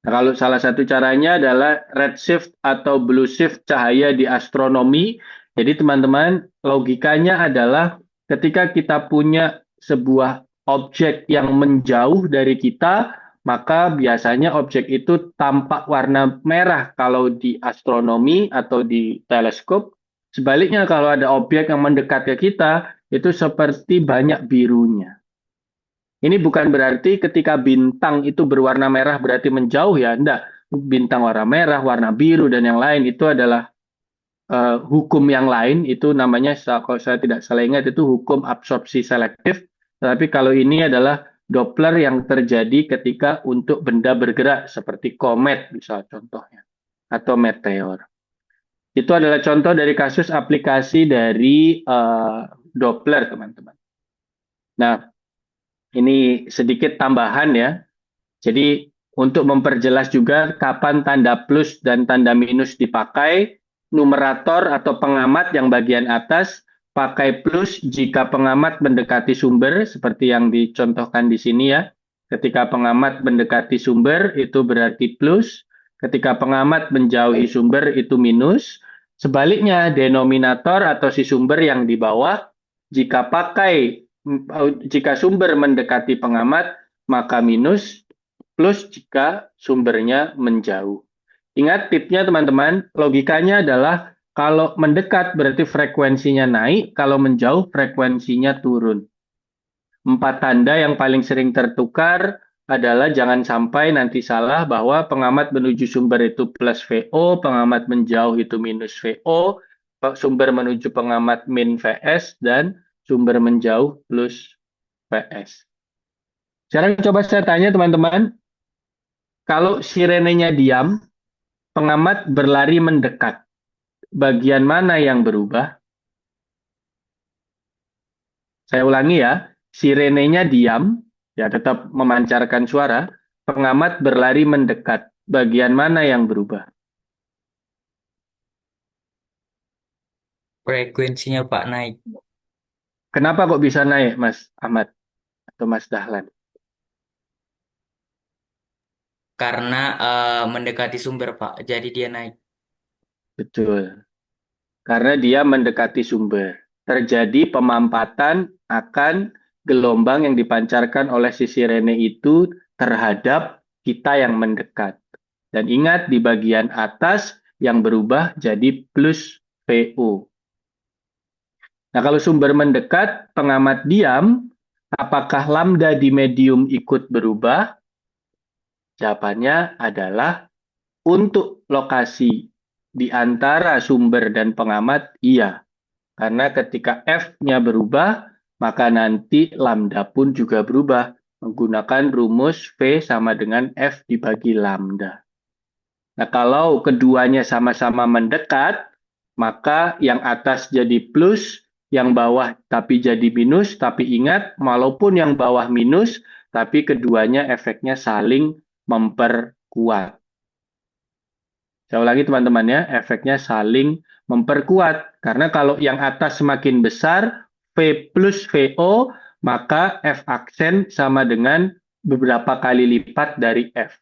Nah, kalau salah satu caranya adalah redshift atau blue shift cahaya di astronomi. Jadi teman-teman, logikanya adalah ketika kita punya sebuah objek yang menjauh dari kita, maka biasanya objek itu tampak warna merah kalau di astronomi atau di teleskop. Sebaliknya kalau ada objek yang mendekat ke kita, itu seperti banyak birunya. Ini bukan berarti ketika bintang itu berwarna merah berarti menjauh ya, enggak. Bintang warna merah, warna biru, dan yang lain itu adalah hukum yang lain, itu namanya, kalau saya tidak salah ingat, itu hukum absorpsi selektif. Tapi kalau ini adalah Doppler yang terjadi ketika untuk benda bergerak, seperti komet misal contohnya, atau meteor. Itu adalah contoh dari kasus aplikasi dari Doppler, teman-teman. Nah, ini sedikit tambahan ya. Jadi untuk memperjelas juga kapan tanda plus dan tanda minus dipakai, numerator atau pengamat yang bagian atas pakai plus jika pengamat mendekati sumber, seperti yang dicontohkan di sini ya. Ketika pengamat mendekati sumber itu berarti plus, ketika pengamat menjauhi sumber itu minus. Sebaliknya, denominator atau si sumber yang di bawah, jika sumber mendekati pengamat, maka minus, plus jika sumbernya menjauh. Ingat tipsnya teman-teman, logikanya adalah kalau mendekat berarti frekuensinya naik, kalau menjauh frekuensinya turun. 4 tanda yang paling sering tertukar adalah jangan sampai nanti salah bahwa pengamat menuju sumber itu plus VO, pengamat menjauh itu minus VO, sumber menuju pengamat min VS, dan sumber menjauh plus VS. Sekarang coba saya tanya teman-teman, kalau sirenenya diam, pengamat berlari mendekat, bagian mana yang berubah? Saya ulangi ya, sirenenya diam, ya tetap memancarkan suara, pengamat berlari mendekat. Bagian mana yang berubah? Frekuensinya Pak naik Kenapa kok bisa naik, Mas Ahmad atau Mas Dahlan? karena mendekati sumber Pak, jadi dia naik. Betul, karena dia mendekati sumber. Terjadi pemampatan akan gelombang yang dipancarkan oleh si sirene itu terhadap kita yang mendekat. Dan ingat, di bagian atas yang berubah jadi plus VO. Nah, kalau sumber mendekat, pengamat diam, apakah lambda di medium ikut berubah? Jawabannya adalah untuk lokasi di antara sumber dan pengamat, iya. Karena ketika F-nya berubah, maka nanti lambda pun juga berubah. Menggunakan rumus V sama dengan F dibagi lambda. Nah, kalau keduanya sama-sama mendekat, maka yang atas jadi plus, yang bawah tapi jadi minus, tapi ingat, walaupun yang bawah minus, tapi keduanya efeknya saling memperkuat. Saya ulangi teman-teman ya, efeknya saling memperkuat. Karena kalau yang atas semakin besar, V plus VO, maka F aksen sama dengan beberapa kali lipat dari F.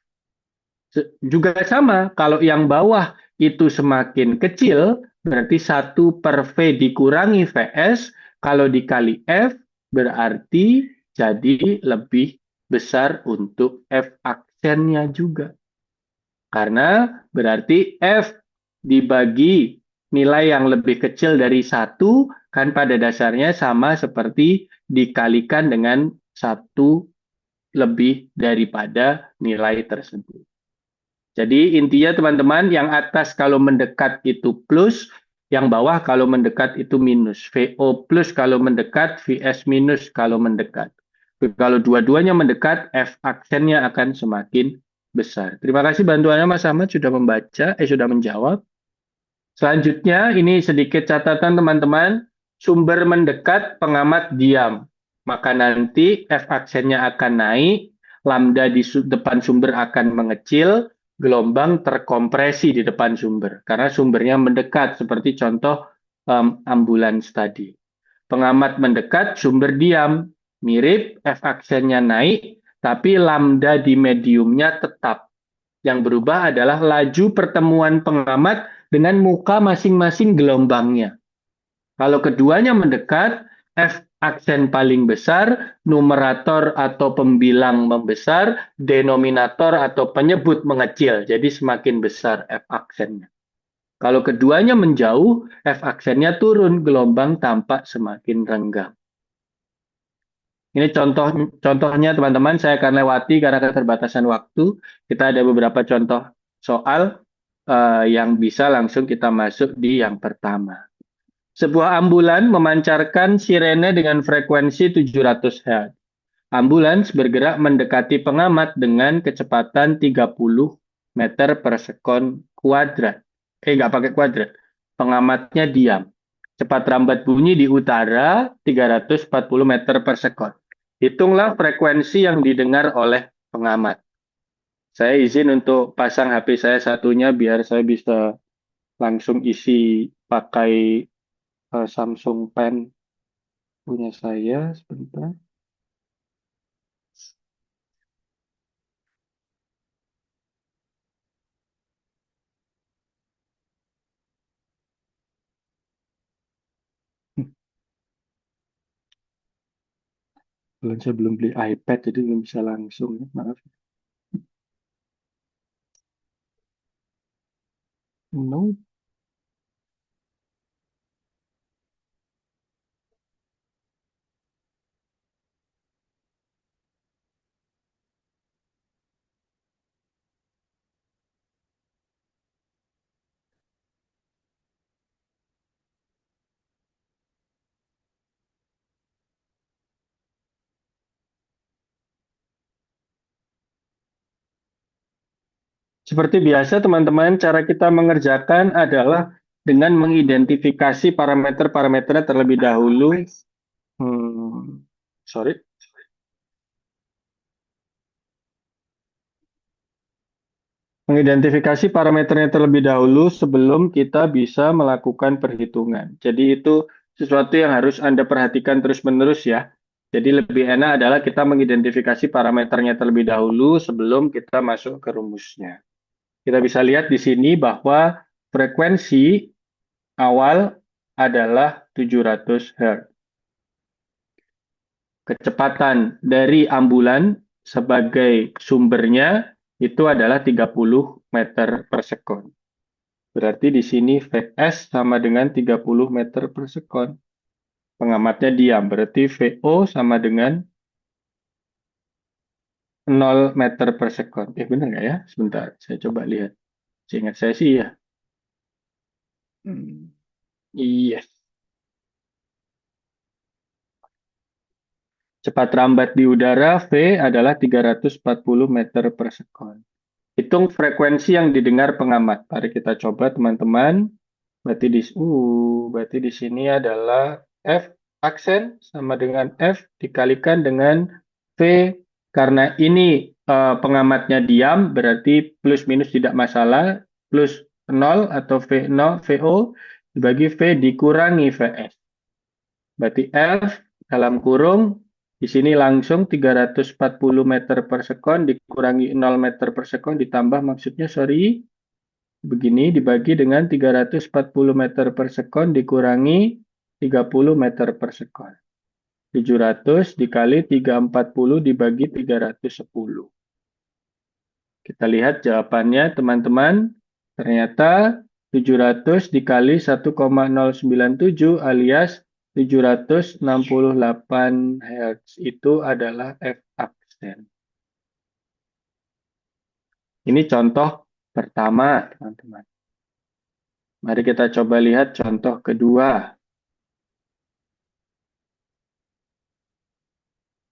Juga sama, kalau yang bawah itu semakin kecil, berarti 1/V dikurangi VS, kalau dikali F, berarti jadi lebih besar untuk F aksennya juga. Karena berarti F dibagi nilai yang lebih kecil dari 1, kan pada dasarnya sama seperti dikalikan dengan 1 lebih daripada nilai tersebut. Jadi intinya teman-teman, yang atas kalau mendekat itu plus, yang bawah kalau mendekat itu minus. VO plus kalau mendekat, VS minus kalau mendekat. Kalau dua-duanya mendekat, F aksennya akan semakin besar. Terima kasih bantuannya Mas Ahmad sudah sudah menjawab. Selanjutnya, ini sedikit catatan teman-teman. Sumber mendekat, pengamat diam. Maka nanti F aksennya akan naik, lambda di depan sumber akan mengecil, gelombang terkompresi di depan sumber. Karena sumbernya mendekat, seperti contoh ambulans tadi. Pengamat mendekat, sumber diam. Mirip, F aksennya naik, tapi lambda di mediumnya tetap. Yang berubah adalah laju pertemuan pengamat dengan muka masing-masing gelombangnya. Kalau keduanya mendekat, F aksen paling besar, numerator atau pembilang membesar, denominator atau penyebut mengecil. Jadi semakin besar F aksennya. Kalau keduanya menjauh, F aksennya turun, gelombang tampak semakin renggang. Ini contohnya teman-teman, saya akan lewati karena keterbatasan waktu. Kita ada beberapa contoh soal yang bisa langsung kita masuk di yang pertama. Sebuah ambulan memancarkan sirene dengan frekuensi 700 Hz. Ambulans bergerak mendekati pengamat dengan kecepatan 30 meter per sekon kuadrat. Nggak pakai kuadrat. Pengamatnya diam. Cepat rambat bunyi di utara 340 meter per sekon. Hitunglah frekuensi yang didengar oleh pengamat. Saya izin untuk pasang HP saya satunya biar saya bisa langsung isi pakai Samsung Pen punya saya sebentar. Kebetulan saya belum beli iPad, jadi belum bisa langsung. Maaf. No. Seperti biasa, teman-teman, cara kita mengerjakan adalah dengan mengidentifikasi parameter-parameternya terlebih dahulu. Sorry. Mengidentifikasi parameternya terlebih dahulu sebelum kita bisa melakukan perhitungan. Jadi itu sesuatu yang harus Anda perhatikan terus-menerus ya. Jadi lebih enak adalah kita mengidentifikasi parameternya terlebih dahulu sebelum kita masuk ke rumusnya. Kita bisa lihat di sini bahwa frekuensi awal adalah 700 Hz. Kecepatan dari ambulan sebagai sumbernya itu adalah 30 meter per sekon. Berarti di sini Vs sama dengan 30 meter per sekon. Pengamatnya diam, berarti Vo sama dengan 0 meter per sekon. Benar nggak ya? Sebentar, saya coba lihat. Seingat saya sih ya. Yes. Cepat rambat di udara, V adalah 340 meter per sekon. Hitung frekuensi yang didengar pengamat. Mari kita coba teman-teman. Berarti di sini adalah F aksen sama dengan F dikalikan dengan V. Karena ini pengamatnya diam, berarti plus minus tidak masalah. Plus 0 atau V0, VO dibagi V dikurangi VS. Berarti F dalam kurung di sini langsung 340 meter per sekon dikurangi 0 meter per sekon ditambah begini dibagi dengan 340 meter per sekon dikurangi 30 meter per sekon. 700 dikali 340 dibagi 310. Kita lihat jawabannya teman-teman. Ternyata 700 dikali 1,097 alias 768 Hz itu adalah F aksen. Ini contoh pertama, teman-teman. Mari kita coba lihat contoh kedua.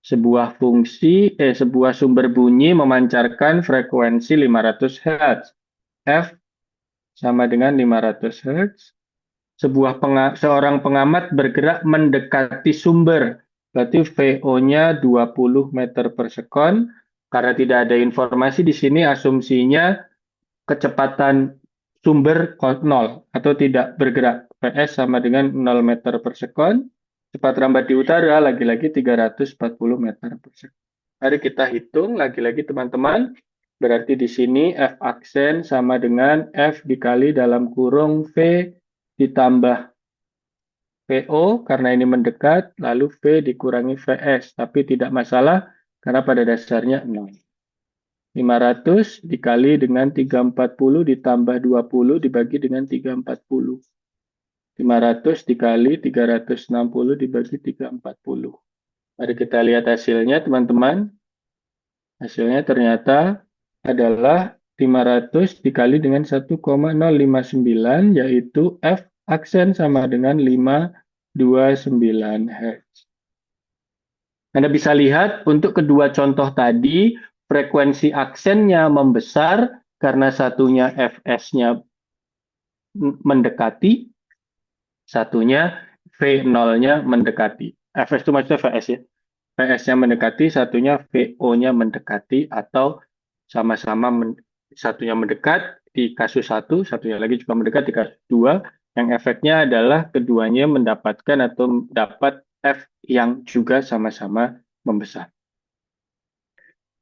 Sebuah sumber bunyi memancarkan frekuensi 500 Hz. F sama dengan 500 Hz. Seorang pengamat bergerak mendekati sumber. Berarti VO-nya 20 meter per sekon. Karena tidak ada informasi di sini, asumsinya kecepatan sumber 0 atau tidak bergerak. PS sama dengan 0 meter per sekon. Cepat rambat di udara lagi-lagi 340 meter per sekon. Mari kita hitung lagi-lagi teman-teman. Berarti di sini F aksen sama dengan F dikali dalam kurung V ditambah VO karena ini mendekat, lalu V dikurangi VS. Tapi tidak masalah karena pada dasarnya 0. 500 dikali dengan 340 ditambah 20 dibagi dengan 340. 500 dikali 360 dibagi 340. Mari kita lihat hasilnya teman-teman. Hasilnya ternyata adalah 500 dikali dengan 1,059 yaitu F aksen sama dengan 529 Hz. Anda bisa lihat untuk kedua contoh tadi frekuensi aksennya membesar karena satunya Fs-nya mendekati, satunya V0-nya mendekati. Fs itu maksudnya Vs ya. Vs-nya mendekati, satunya VO-nya mendekati atau sama-sama satunya mendekat di kasus 1, satunya lagi juga mendekat di kasus 2. Yang efeknya adalah keduanya mendapatkan atau dapat F yang juga sama-sama membesar.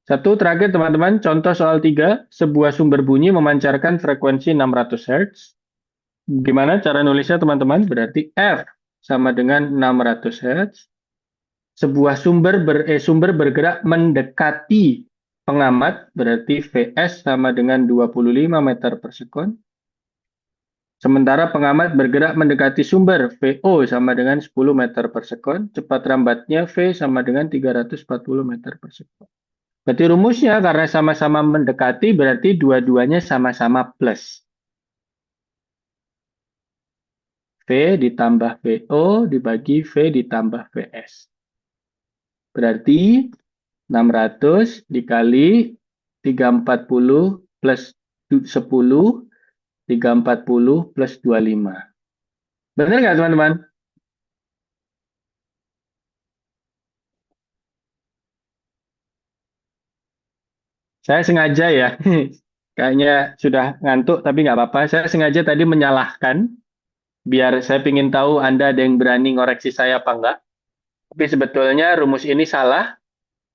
Satu terakhir teman-teman, contoh soal 3, sebuah sumber bunyi memancarkan frekuensi 600 Hz. Gimana cara nulisnya teman-teman? Berarti F sama dengan 600 Hz. sebuah sumber bergerak mendekati pengamat, berarti Vs sama dengan 25 meter per sekon. Sementara pengamat bergerak mendekati sumber, VO sama dengan 10 meter per sekon. Cepat rambatnya V sama dengan 340 meter per sekon. Berarti rumusnya karena sama-sama mendekati, berarti dua-duanya sama-sama plus. V ditambah VO dibagi V ditambah VS. Berarti 600 dikali 340 plus 10, 340 plus 25. Benar nggak teman-teman? Saya sengaja ya, kayaknya sudah ngantuk tapi nggak apa-apa. Saya sengaja tadi menyalahkan, biar saya ingin tahu Anda ada yang berani ngoreksi saya apa enggak. Tapi sebetulnya rumus ini salah,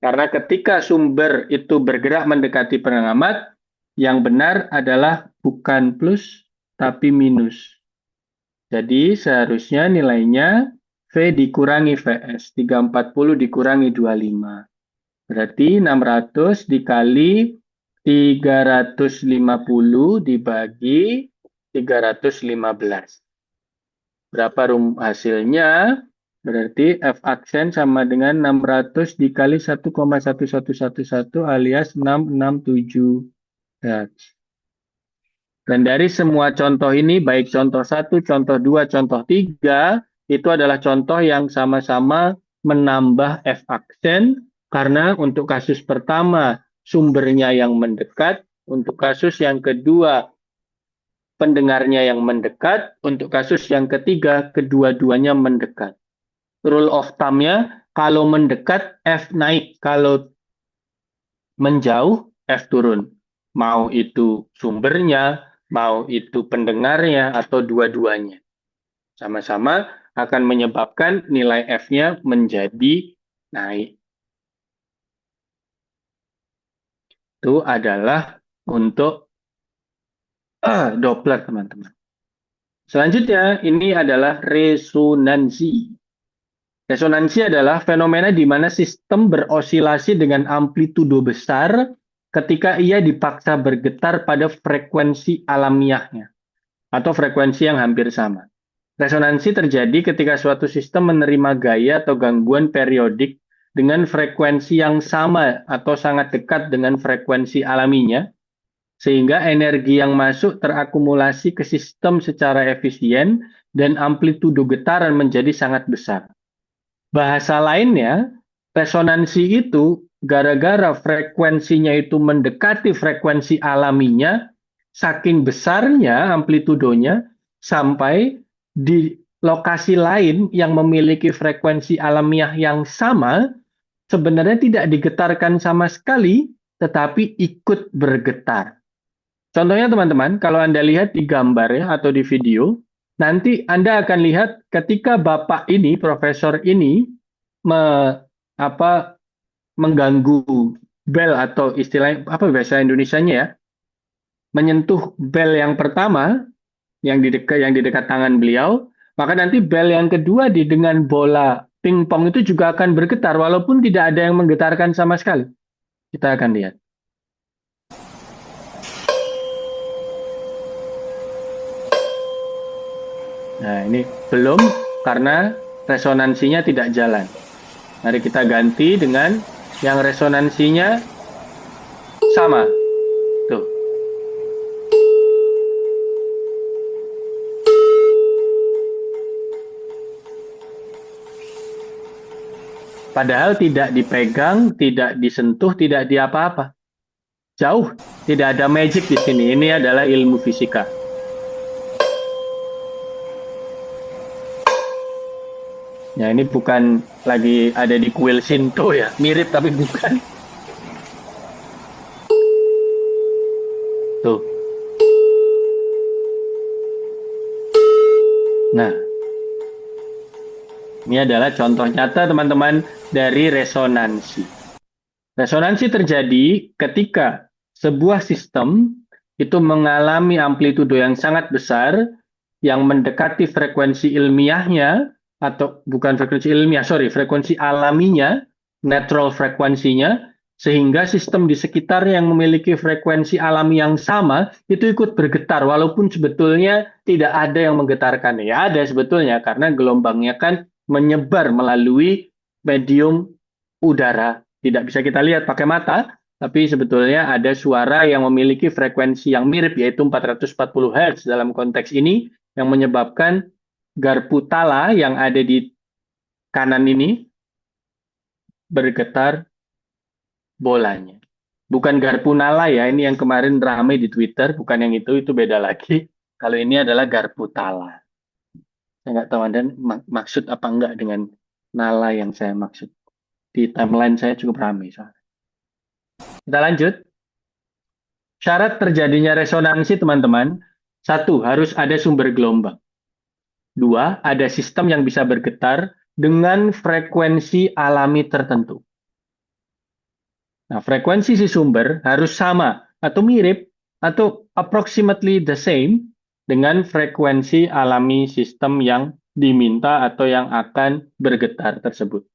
karena ketika sumber itu bergerak mendekati pengamat, yang benar adalah bukan plus, tapi minus. Jadi seharusnya nilainya V dikurangi VS, 340 dikurangi 25. Berarti 600 dikali 350 dibagi 315. Berapa hasilnya? Berarti F aksen sama dengan 600 dikali 1,1111 alias 667 Hertz. Dan dari semua contoh ini, baik contoh 1, contoh 2, contoh 3, itu adalah contoh yang sama-sama menambah F aksen, karena untuk kasus pertama, sumbernya yang mendekat, untuk kasus yang kedua, pendengarnya yang mendekat, untuk kasus yang ketiga, kedua-duanya mendekat. Rule of thumb-nya, kalau mendekat, F naik, kalau menjauh, F turun. Mau itu sumbernya, mau itu pendengarnya, atau dua-duanya. Sama-sama akan menyebabkan nilai F-nya menjadi naik. Itu adalah untuk Doppler, teman-teman. Selanjutnya, ini adalah resonansi. Resonansi adalah fenomena di mana sistem berosilasi dengan amplitudo besar ketika ia dipaksa bergetar pada frekuensi alamiahnya, atau frekuensi yang hampir sama. Resonansi terjadi ketika suatu sistem menerima gaya atau gangguan periodik dengan frekuensi yang sama atau sangat dekat dengan frekuensi alaminya, sehingga energi yang masuk terakumulasi ke sistem secara efisien dan amplitudo getaran menjadi sangat besar. Bahasa lainnya, resonansi itu gara-gara frekuensinya itu mendekati frekuensi alaminya, saking besarnya amplitudonya, sampai di lokasi lain yang memiliki frekuensi alamiah yang sama, sebenarnya tidak digetarkan sama sekali, tetapi ikut bergetar. Contohnya teman-teman, kalau Anda lihat di gambar ya, atau di video, nanti Anda akan lihat ketika Bapak ini, Profesor ini, mengganggu bel atau istilahnya, apa bahasa Indonesianya ya, menyentuh bel yang pertama, yang di dekat tangan beliau, maka nanti bel yang kedua dengan bola pingpong itu juga akan bergetar, walaupun tidak ada yang menggetarkan sama sekali. Kita akan lihat. Nah, ini belum, karena resonansinya tidak jalan. Mari kita ganti dengan yang resonansinya sama. Tuh. Padahal tidak dipegang, tidak disentuh, tidak di apa-apa. Jauh, tidak ada magic di sini. Ini adalah ilmu fisika. Ya, ini bukan lagi ada di kuil Shinto ya. Mirip tapi bukan. Tuh. Nah, ini adalah contoh nyata teman-teman dari resonansi. Resonansi terjadi ketika sebuah sistem itu mengalami amplitudo yang sangat besar yang mendekati frekuensi ilmiahnya, atau bukan frekuensi ilmiah, sorry, frekuensi alaminya, natural frekuensinya, sehingga sistem di sekitar yang memiliki frekuensi alami yang sama itu ikut bergetar, walaupun sebetulnya tidak ada yang menggetarkan. Ya ada sebetulnya, karena gelombangnya kan menyebar melalui medium udara. Tidak bisa kita lihat pakai mata, tapi sebetulnya ada suara yang memiliki frekuensi yang mirip, yaitu 440 Hz dalam konteks ini, yang menyebabkan garpu tala yang ada di kanan ini bergetar bolanya. Bukan garpu nala ya, ini yang kemarin ramai di Twitter, bukan yang itu beda lagi. Kalau ini adalah garpu tala. Saya nggak tahu Anda maksud apa enggak dengan nala yang saya maksud. Di timeline saya cukup ramai soalnya. Kita lanjut. Syarat terjadinya resonansi, teman-teman. 1, harus ada sumber gelombang. 2, ada sistem yang bisa bergetar dengan frekuensi alami tertentu. Nah, frekuensi si sumber harus sama atau mirip atau approximately the same dengan frekuensi alami sistem yang diminta atau yang akan bergetar tersebut.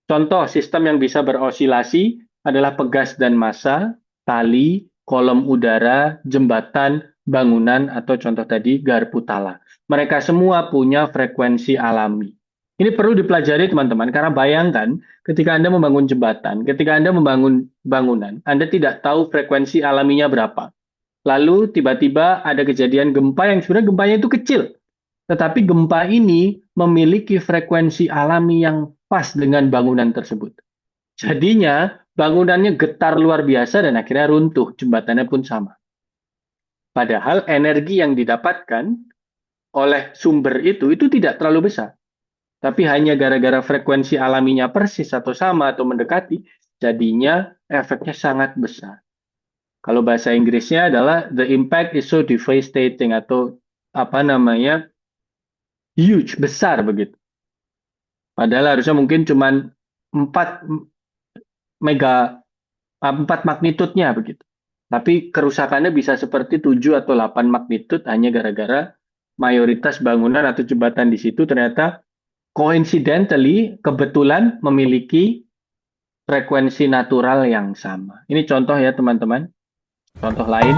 Contoh sistem yang bisa berosilasi adalah pegas dan massa, tali, kolom udara, jembatan, bangunan, atau contoh tadi garpu tala. Mereka semua punya frekuensi alami. Ini perlu dipelajari teman-teman, karena bayangkan ketika Anda membangun jembatan, ketika Anda membangun bangunan, Anda tidak tahu frekuensi alaminya berapa. Lalu tiba-tiba ada kejadian gempa yang sebenarnya gempanya itu kecil. Tetapi gempa ini memiliki frekuensi alami yang pas dengan bangunan tersebut. Jadinya bangunannya getar luar biasa dan akhirnya runtuh, jembatannya pun sama. Padahal energi yang didapatkan oleh sumber itu tidak terlalu besar. Tapi hanya gara-gara frekuensi alaminya persis atau sama atau mendekati, jadinya efeknya sangat besar. Kalau bahasa Inggrisnya adalah the impact is so devastating atau huge, besar begitu. Padahal harusnya mungkin cuma 4 magnitudnya begitu. Tapi kerusakannya bisa seperti 7 atau 8 magnitud hanya gara-gara mayoritas bangunan atau jembatan di situ ternyata coincidentally, kebetulan memiliki frekuensi natural yang sama. Ini contoh ya teman-teman. Contoh lain.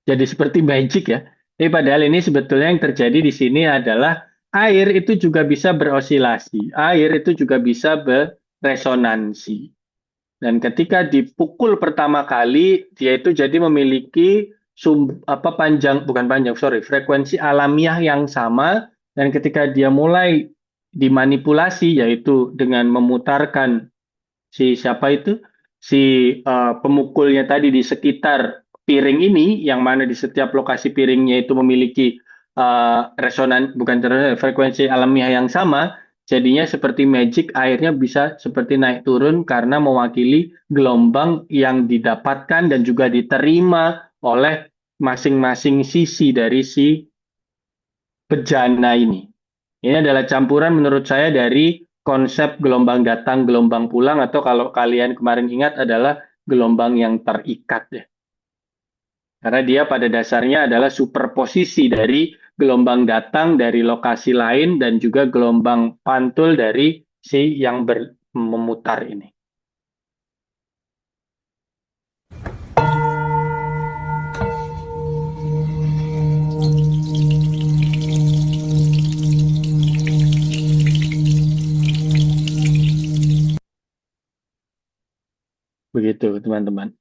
Jadi seperti magic ya. Tapi padahal ini sebetulnya yang terjadi di sini adalah air itu juga bisa berosilasi. Air itu juga bisa beresonansi. Dan ketika dipukul pertama kali, dia itu jadi memiliki frekuensi alamiah yang sama. Dan ketika dia mulai dimanipulasi, yaitu dengan memutarkan si pemukulnya tadi di sekitar piring ini, yang mana di setiap lokasi piringnya itu memiliki frekuensi alamiah yang sama. Jadinya seperti magic, airnya bisa seperti naik turun karena mewakili gelombang yang didapatkan dan juga diterima oleh masing-masing sisi dari si bejana ini. Ini adalah campuran menurut saya dari konsep gelombang datang, gelombang pulang, atau kalau kalian kemarin ingat adalah gelombang yang terikat ya. Karena dia pada dasarnya adalah superposisi dari gelombang datang dari lokasi lain dan juga gelombang pantul dari si yang memutar ini. Begitu teman-teman.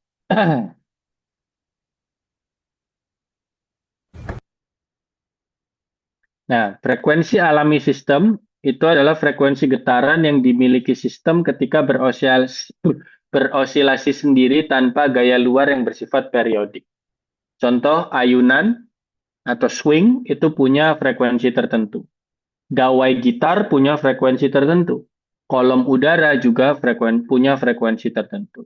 Nah, frekuensi alami sistem itu adalah frekuensi getaran yang dimiliki sistem ketika berosilasi sendiri tanpa gaya luar yang bersifat periodik. Contoh, ayunan atau swing itu punya frekuensi tertentu. Gawai gitar punya frekuensi tertentu. Kolom udara juga punya frekuensi tertentu.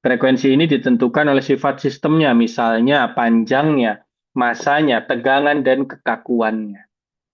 Frekuensi ini ditentukan oleh sifat sistemnya, misalnya panjangnya, masanya, tegangan, dan kekakuannya.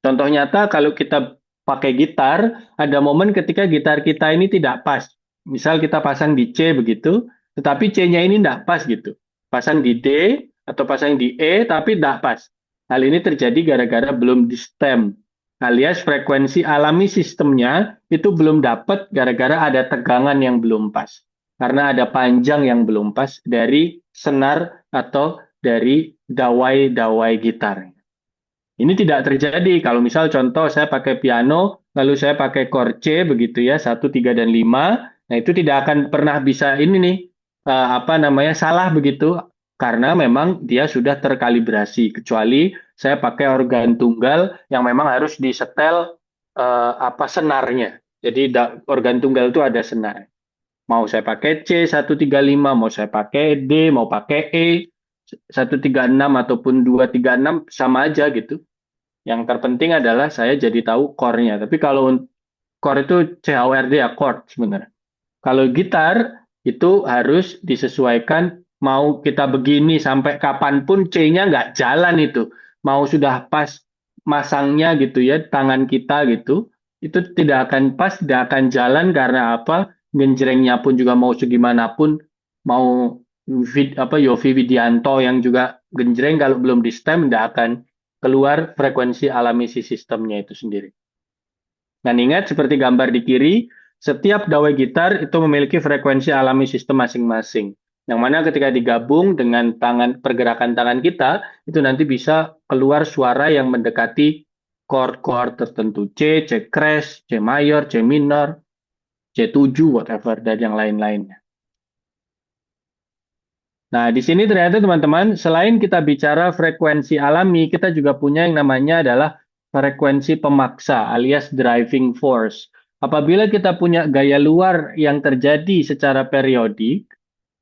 Contoh nyata kalau kita pakai gitar, ada momen ketika gitar kita ini tidak pas. Misal kita pasang di C begitu, tetapi C-nya ini tidak pas gitu. Pasang di D atau pasang di E, tapi tidak pas. Hal ini terjadi gara-gara belum di stem, alias frekuensi alami sistemnya itu belum dapat gara-gara ada tegangan yang belum pas. Karena ada panjang yang belum pas dari senar atau dari dawai-dawai gitar. Ini tidak terjadi kalau misal contoh saya pakai piano, lalu saya pakai chord C begitu ya, 1, 3, dan 5. Nah itu tidak akan pernah bisa ini nih, salah begitu. Karena memang dia sudah terkalibrasi. Kecuali saya pakai organ tunggal yang memang harus disetel senarnya. Jadi organ tunggal itu ada senar. Mau saya pakai C 135, mau saya pakai D, mau pakai E 136 ataupun 236 sama aja gitu. Yang terpenting adalah saya jadi tahu core-nya. Tapi kalau core itu CHORD ya, chord sebenarnya. Kalau gitar itu harus disesuaikan, mau kita begini sampai kapanpun C-nya nggak jalan itu. Mau sudah pas masangnya gitu ya, tangan kita gitu, itu tidak akan pas, tidak akan jalan karena apa? Genjrengnya pun juga mau segimanapun, mau Yovie Widianto yang juga genjreng kalau belum di stem tidak akan keluar frekuensi alami si sistemnya itu sendiri. Dan ingat seperti gambar di kiri, setiap dawai gitar itu memiliki frekuensi alami sistem masing-masing. Yang mana ketika digabung dengan pergerakan tangan kita, itu nanti bisa keluar suara yang mendekati chord-chord tertentu. C, C crash, C mayor, C minor, C7, whatever, dan yang lain-lainnya. Nah, di sini ternyata teman-teman, selain kita bicara frekuensi alami, kita juga punya yang namanya adalah frekuensi pemaksa alias driving force. Apabila kita punya gaya luar yang terjadi secara periodik,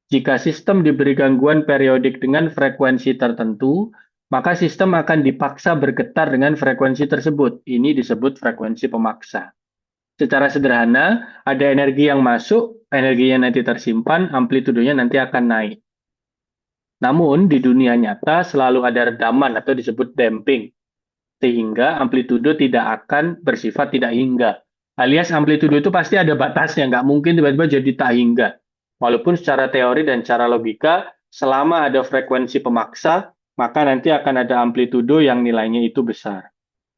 jika sistem diberi gangguan periodik dengan frekuensi tertentu, maka sistem akan dipaksa bergetar dengan frekuensi tersebut. Ini disebut frekuensi pemaksa. Secara sederhana, ada energi yang masuk, energinya nanti tersimpan, amplitudenya nanti akan naik. Namun di dunia nyata selalu ada redaman atau disebut damping, sehingga amplitudo tidak akan bersifat tidak hingga. Alias amplitudo itu pasti ada batasnya, nggak mungkin tiba-tiba jadi tak hingga. Walaupun secara teori dan secara logika, selama ada frekuensi pemaksa, maka nanti akan ada amplitudo yang nilainya itu besar.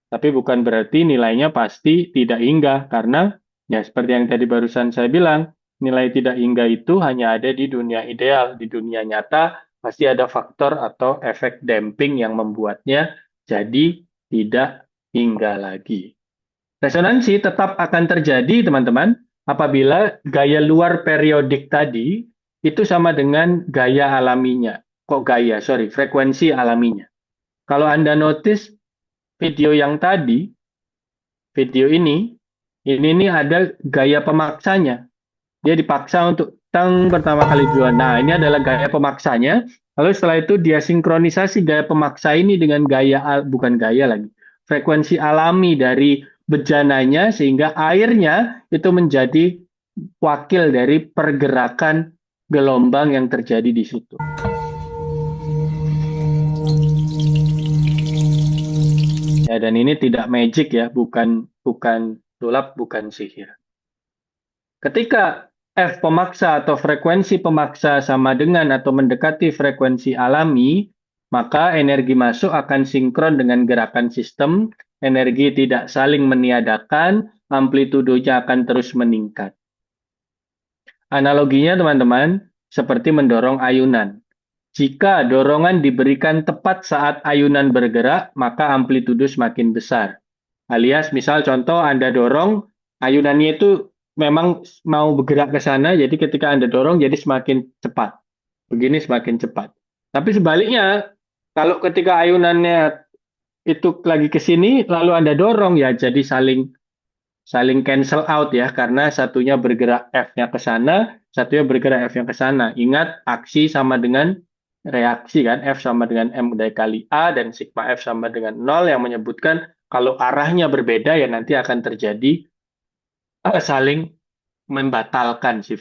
Tapi bukan berarti nilainya pasti tidak hingga, karena ya seperti yang tadi barusan saya bilang, nilai tidak hingga itu hanya ada di dunia ideal. Di dunia nyata, pasti ada faktor atau efek damping yang membuatnya jadi tidak hingga lagi. Resonansi tetap akan terjadi, teman-teman, apabila gaya luar periodik tadi itu sama dengan gaya alaminya. Frekuensi alaminya. Kalau Anda notice video yang tadi, video ini nih ada gaya pemaksanya. Dia dipaksa untuk pertama kali dua. Nah, ini adalah gaya pemaksanya. Lalu setelah itu dia sinkronisasi gaya pemaksa ini dengan frekuensi alami dari bejananya, sehingga airnya itu menjadi wakil dari pergerakan gelombang yang terjadi di situ. Ya, dan ini tidak magic ya, bukan sulap, bukan sihir. Ketika F pemaksa atau frekuensi pemaksa sama dengan atau mendekati frekuensi alami, maka energi masuk akan sinkron dengan gerakan sistem, energi tidak saling meniadakan, amplitudonya akan terus meningkat. Analoginya teman-teman, seperti mendorong ayunan. Jika dorongan diberikan tepat saat ayunan bergerak, maka amplitudo semakin besar. Alias misal contoh Anda dorong, ayunannya itu memang mau bergerak ke sana, jadi ketika Anda dorong jadi semakin cepat. Begini semakin cepat. Tapi sebaliknya, kalau ketika ayunannya itu lagi ke sini, lalu Anda dorong, ya jadi saling cancel out ya, karena satunya bergerak F-nya ke sana, satunya bergerak F-nya ke sana. Ingat, aksi sama dengan reaksi kan, F sama dengan M dikali A, dan sigma F sama dengan 0, yang menyebutkan kalau arahnya berbeda, ya nanti akan terjadi saling membatalkan si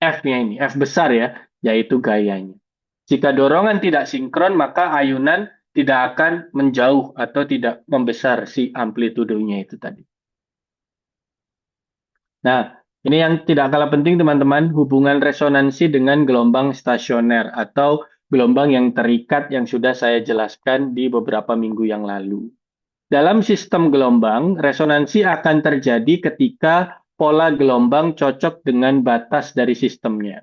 F-nya ini, F besar ya, yaitu gayanya. Jika dorongan tidak sinkron, maka ayunan tidak akan menjauh atau tidak membesar si amplitudonya itu tadi. Nah, Ini yang tidak kalah penting teman-teman, hubungan resonansi dengan gelombang stasioner atau gelombang yang terikat yang sudah saya jelaskan di beberapa minggu yang lalu. Dalam sistem gelombang, resonansi akan terjadi ketika pola gelombang cocok dengan batas dari sistemnya.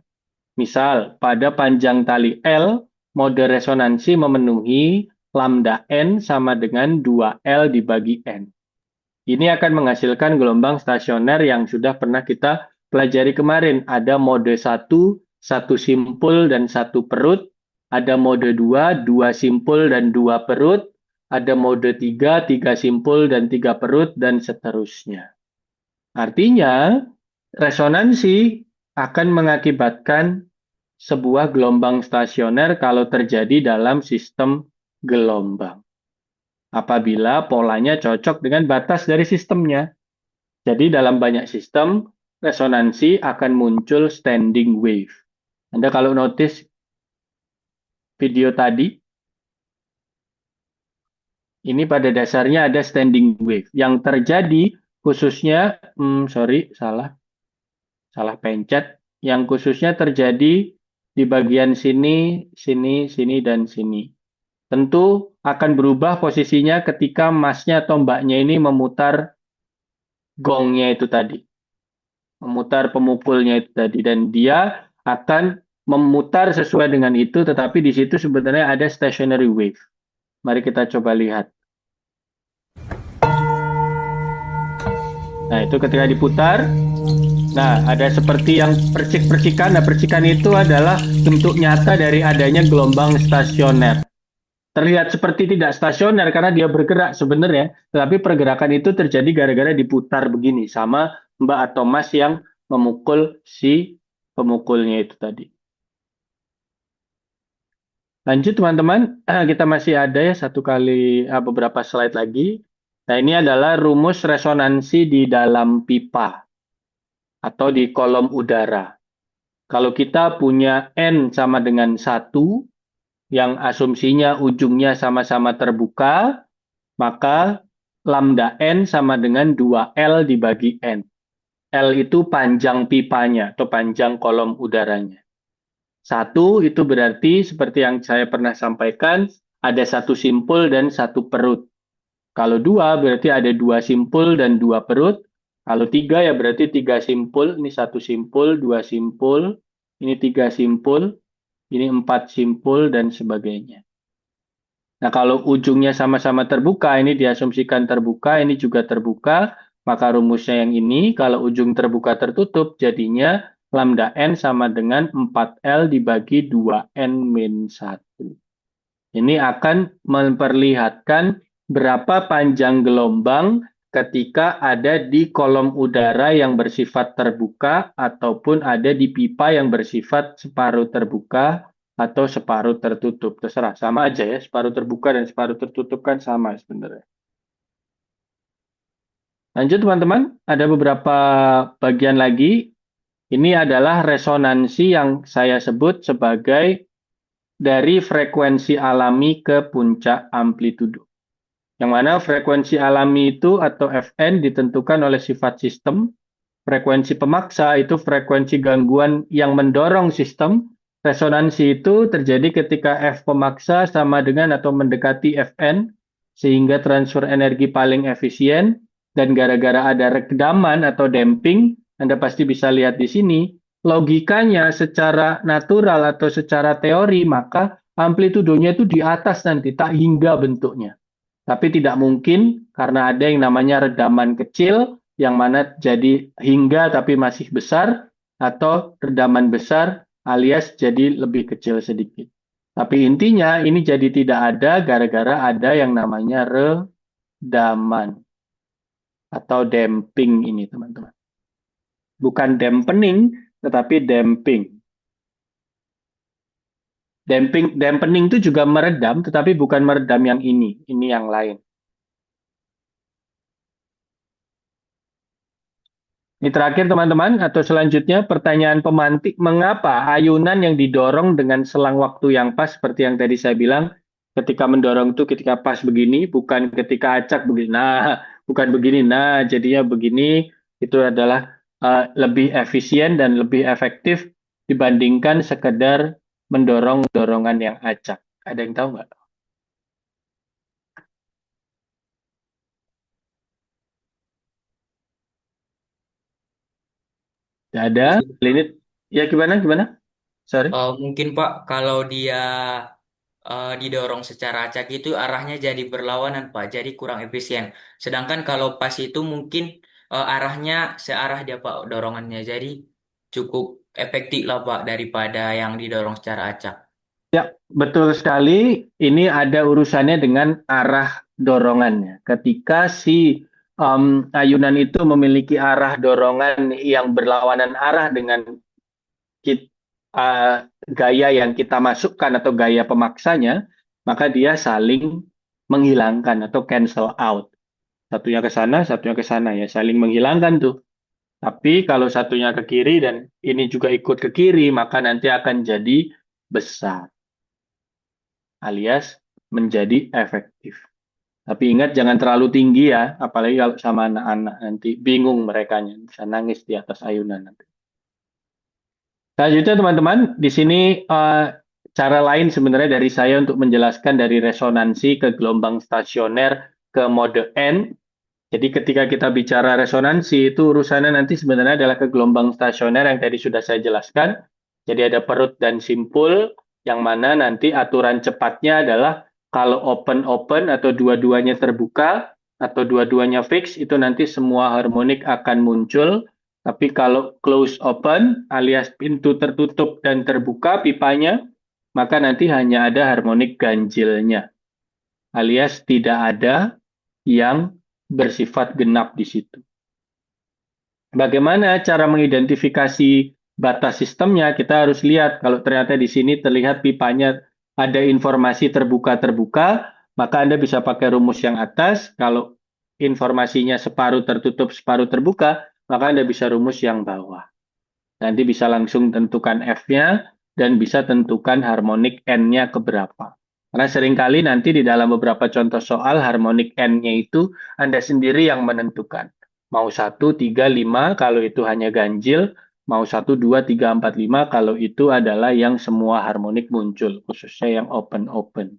Misal, pada panjang tali L, mode resonansi memenuhi lambda N sama dengan 2L dibagi N. Ini akan menghasilkan gelombang stasioner yang sudah pernah kita pelajari kemarin. Ada mode 1, 1 simpul dan 1 perut. Ada mode 2, 2 simpul dan 2 perut. Ada mode 3, 3 simpul dan 3 perut, dan seterusnya. Artinya, resonansi akan mengakibatkan sebuah gelombang stasioner kalau terjadi dalam sistem gelombang. Apabila polanya cocok dengan batas dari sistemnya. Jadi dalam banyak sistem, resonansi akan muncul standing wave. Anda kalau notice video tadi, ini pada dasarnya ada standing wave. Yang terjadi khususnya, salah pencet. Yang khususnya terjadi di bagian sini, sini, sini, dan sini. Tentu akan berubah posisinya ketika masnya atau mbaknya ini memutar gongnya itu tadi. Memutar pemukulnya itu tadi. Dan dia akan memutar sesuai dengan itu, tetapi di situ sebenarnya ada stationary wave. Mari kita coba lihat. Nah, itu ketika diputar, nah ada seperti yang percik-percikan. Nah, percikan itu adalah bentuk nyata dari adanya gelombang stasioner. Terlihat seperti tidak stasioner karena dia bergerak sebenarnya, tetapi pergerakan itu terjadi gara-gara diputar begini sama Mbak atau Mas yang memukul si pemukulnya itu tadi. Lanjut teman-teman, kita masih ada ya beberapa slide lagi. Nah, ini adalah rumus resonansi di dalam pipa atau di kolom udara. Kalau kita punya N sama dengan 1, yang asumsinya ujungnya sama-sama terbuka, maka lambda N sama dengan 2L dibagi N. L itu panjang pipanya atau panjang kolom udaranya. 1 itu berarti seperti yang saya pernah sampaikan, ada 1 simpul dan 1 perut. Kalau 2 berarti ada 2 simpul dan 2 perut. Kalau 3 ya berarti 3 simpul, ini 1 simpul, 2 simpul, ini 3 simpul, ini 4 simpul, dan sebagainya. Nah, kalau ujungnya sama-sama terbuka, ini diasumsikan terbuka, ini juga terbuka, maka rumusnya yang ini, kalau ujung terbuka tertutup, jadinya lambda N sama dengan 4L dibagi 2N-1. Ini akan memperlihatkan berapa panjang gelombang ketika ada di kolom udara yang bersifat terbuka ataupun ada di pipa yang bersifat separuh terbuka atau separuh tertutup. Terserah, sama aja ya, separuh terbuka dan separuh tertutup kan sama sebenarnya. Lanjut teman-teman, ada beberapa bagian lagi. Ini adalah resonansi yang saya sebut sebagai dari frekuensi alami ke puncak amplitudo. Yang mana frekuensi alami itu atau Fn ditentukan oleh sifat sistem. Frekuensi pemaksa itu frekuensi gangguan yang mendorong sistem. Resonansi itu terjadi ketika F pemaksa sama dengan atau mendekati Fn, sehingga transfer energi paling efisien. Dan gara-gara ada redaman atau damping, Anda pasti bisa lihat di sini, logikanya secara natural atau secara teori, maka amplitudonya itu di atas nanti, tak hingga bentuknya. Tapi tidak mungkin karena ada yang namanya redaman kecil, yang mana jadi hingga tapi masih besar, atau redaman besar alias jadi lebih kecil sedikit. Tapi intinya ini jadi tidak ada gara-gara ada yang namanya redaman atau damping ini teman-teman. Bukan dampening, tetapi damping. Dampening itu juga meredam, tetapi bukan meredam yang ini yang lain. Ini terakhir teman-teman, atau selanjutnya pertanyaan pemantik, mengapa ayunan yang didorong dengan selang waktu yang pas, seperti yang tadi saya bilang, ketika mendorong itu ketika pas begini, bukan ketika acak begini, nah, bukan begini, nah, jadinya begini, itu adalah lebih efisien dan lebih efektif dibandingkan sekedar mendorong dorongan yang acak. Ada yang tahu nggak? Nggak ada. Ini ya gimana gimana? Sorry. Mungkin Pak, kalau dia didorong secara acak itu arahnya jadi berlawanan Pak, jadi kurang efisien. Sedangkan kalau pas itu mungkin arahnya searah dia Pak dorongannya, jadi cukup efektif lah Pak daripada yang didorong secara acak. Ya, betul sekali. Ini ada urusannya dengan arah dorongannya. Ketika si ayunan itu memiliki arah dorongan yang berlawanan arah dengan gaya yang kita masukkan atau gaya pemaksanya, maka dia saling menghilangkan atau cancel out. Satunya ke sana ya, saling menghilangkan tuh. Tapi kalau satunya ke kiri dan ini juga ikut ke kiri, maka nanti akan jadi besar, alias menjadi efektif. Tapi ingat jangan terlalu tinggi ya, apalagi kalau sama anak-anak nanti bingung mereka bisa nangis di atas ayunan nanti. Selanjutnya teman-teman, di sini cara lain sebenarnya dari saya untuk menjelaskan dari resonansi ke gelombang stasioner ke mode N. Jadi ketika kita bicara resonansi itu urusannya nanti sebenarnya adalah ke gelombang stasioner yang tadi sudah saya jelaskan. Jadi ada perut dan simpul yang mana nanti aturan cepatnya adalah kalau open-open atau dua-duanya terbuka atau dua-duanya fix itu nanti semua harmonik akan muncul. Tapi kalau close open alias pintu tertutup dan terbuka pipanya, maka nanti hanya ada harmonik ganjilnya. Alias tidak ada yang bersifat genap di situ. Bagaimana cara mengidentifikasi batas sistemnya? Kita harus lihat kalau ternyata di sini terlihat pipanya ada informasi terbuka-terbuka, maka Anda bisa pakai rumus yang atas. Kalau informasinya separuh tertutup, separuh terbuka, maka Anda bisa rumus yang bawah. Nanti bisa langsung tentukan F-nya dan bisa tentukan harmonik N-nya keberapa. Karena seringkali nanti di dalam beberapa contoh soal harmonik N-nya itu Anda sendiri yang menentukan. Mau 1, 3, 5 kalau itu hanya ganjil, mau 1, 2, 3, 4, 5 kalau itu adalah yang semua harmonik muncul, khususnya yang open-open.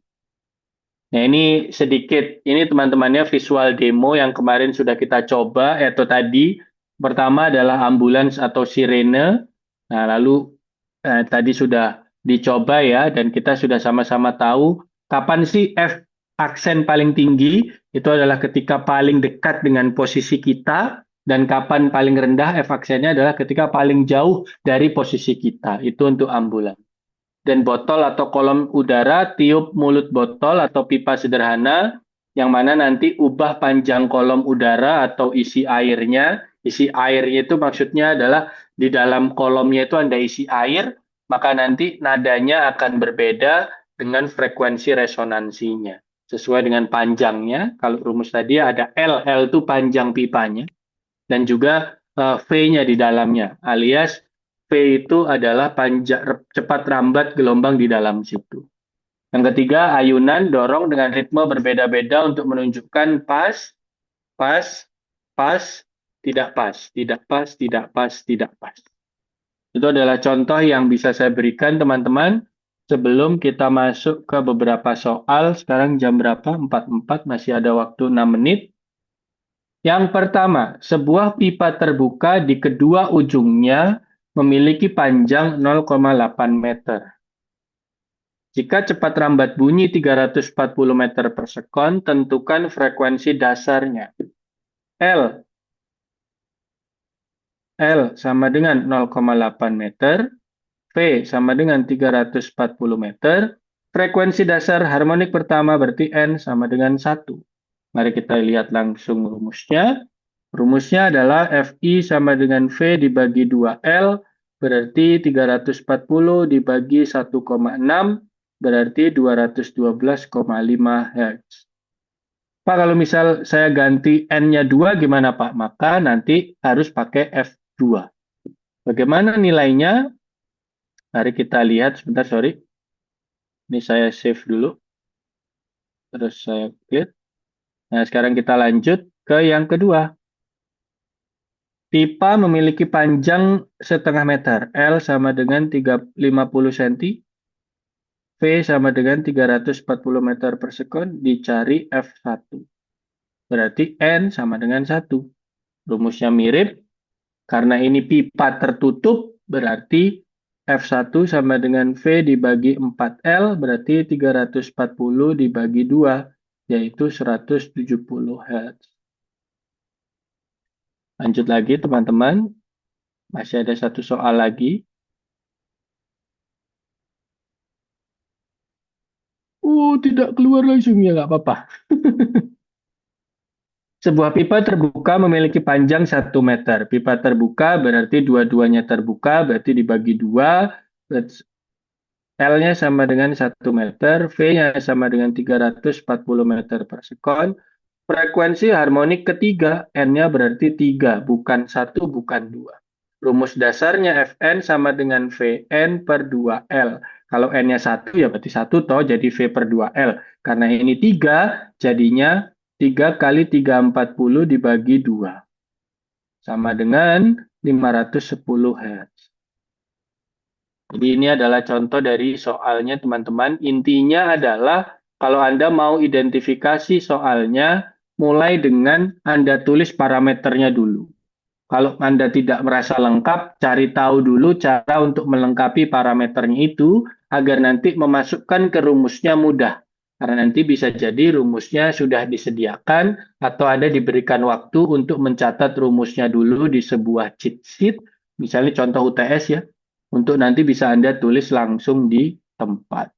Nah ini sedikit, ini teman-temannya visual demo yang kemarin sudah kita coba, atau tadi. Pertama adalah ambulans atau sirene. Nah lalu tadi sudah dicoba ya, dan kita sudah sama-sama tahu kapan sih F aksen paling tinggi, itu adalah ketika paling dekat dengan posisi kita, dan kapan paling rendah F aksennya adalah ketika paling jauh dari posisi kita, itu untuk ambulans. Dan botol atau kolom udara tiup mulut botol atau pipa sederhana yang mana nanti ubah panjang kolom udara atau isi airnya. Isi airnya itu maksudnya adalah di dalam kolomnya itu ada isi air, maka nanti nadanya akan berbeda dengan frekuensi resonansinya. Sesuai dengan panjangnya, kalau rumus tadi ada L, L itu panjang pipanya, dan juga V-nya di dalamnya, alias V itu adalah cepat rambat gelombang di dalam situ. Yang ketiga, ayunan dorong dengan ritme berbeda-beda untuk menunjukkan pas, pas, pas, tidak pas, tidak pas, tidak pas, tidak pas. Itu adalah contoh yang bisa saya berikan teman-teman sebelum kita masuk ke beberapa soal. Sekarang jam berapa? 4.4, masih ada waktu 6 menit. Yang pertama, sebuah pipa terbuka di kedua ujungnya memiliki panjang 0,8 meter. Jika cepat rambat bunyi 340 meter per sekon, tentukan frekuensi dasarnya. L. L sama dengan 0,8 meter. V sama dengan 340 meter. Frekuensi dasar harmonik pertama berarti N sama dengan 1. Mari kita lihat langsung rumusnya. Rumusnya adalah FI sama dengan V dibagi 2L, berarti 340 dibagi 1,6, berarti 212,5 Hz. Pak, kalau misal saya ganti N-nya 2, gimana Pak? Maka nanti harus pakai F2. Bagaimana nilainya? Mari kita lihat, sebentar, sorry. Ini saya save dulu. Terus saya quit. Nah, sekarang kita lanjut ke yang kedua. Pipa memiliki panjang setengah meter. L sama dengan 50 cm. V sama dengan 340 meter per sekon. Dicari F1. Berarti N sama dengan 1. Rumusnya mirip. Karena ini pipa tertutup, berarti F1 sama dengan V dibagi 4L, berarti 340 dibagi 2, yaitu 170 Hz. Lanjut lagi teman-teman. Masih ada satu soal lagi. Tidak keluar langsung ya, nggak apa-apa. Sebuah pipa terbuka memiliki panjang 1 meter. Pipa terbuka berarti dua-duanya terbuka, berarti dibagi 2. L-nya sama dengan 1 meter, V-nya sama dengan 340 meter per sekon. Frekuensi harmonik ketiga, N-nya berarti 3, bukan 1, bukan 2. Rumus dasarnya Fn sama dengan Vn per 2L. Kalau N-nya 1, ya berarti 1 toh, jadi V per 2L. Karena ini 3, jadinya 3 kali 340 dibagi 2. Sama dengan 510 Hz. Jadi ini adalah contoh dari soalnya teman-teman. Intinya adalah kalau Anda mau identifikasi soalnya, mulai dengan Anda tulis parameternya dulu. Kalau Anda tidak merasa lengkap, cari tahu dulu cara untuk melengkapi parameternya itu agar nanti memasukkan ke rumusnya mudah. Karena nanti bisa jadi rumusnya sudah disediakan atau Anda diberikan waktu untuk mencatat rumusnya dulu di sebuah cheat sheet, misalnya contoh UTS ya, untuk nanti bisa Anda tulis langsung di tempat.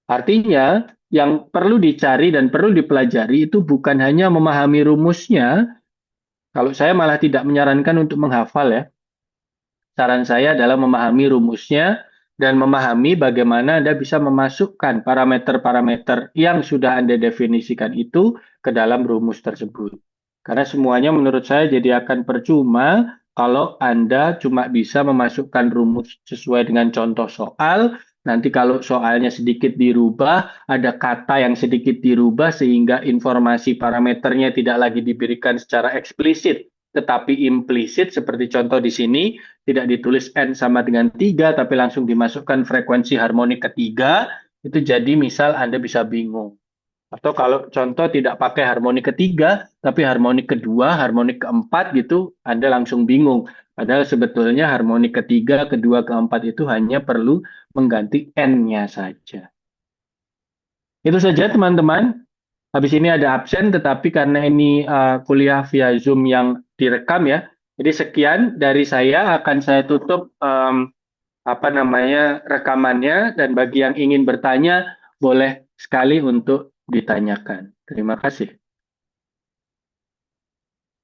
Artinya, yang perlu dicari dan perlu dipelajari itu bukan hanya memahami rumusnya. Kalau saya malah tidak menyarankan untuk menghafal ya. Saran saya adalah memahami rumusnya dan memahami bagaimana Anda bisa memasukkan parameter-parameter yang sudah Anda definisikan itu ke dalam rumus tersebut. Karena semuanya menurut saya jadi akan percuma kalau Anda cuma bisa memasukkan rumus sesuai dengan contoh soal. Nanti kalau soalnya sedikit dirubah, ada kata yang sedikit dirubah sehingga informasi parameternya tidak lagi diberikan secara eksplisit, tetapi implisit seperti contoh di sini, tidak ditulis N sama dengan 3, tapi langsung dimasukkan frekuensi harmonik ketiga, itu jadi misal Anda bisa bingung. Atau kalau contoh tidak pakai harmonik ketiga, tapi harmonik kedua, harmonik keempat gitu, Anda langsung bingung. Padahal sebetulnya harmonik ketiga, kedua, keempat itu hanya perlu mengganti N-nya saja. Itu saja teman-teman. Habis ini ada absen, tetapi karena ini kuliah via Zoom yang direkam ya. Jadi sekian dari saya, akan saya tutup rekamannya, dan bagi yang ingin bertanya boleh sekali untuk ditanyakan. Terima kasih.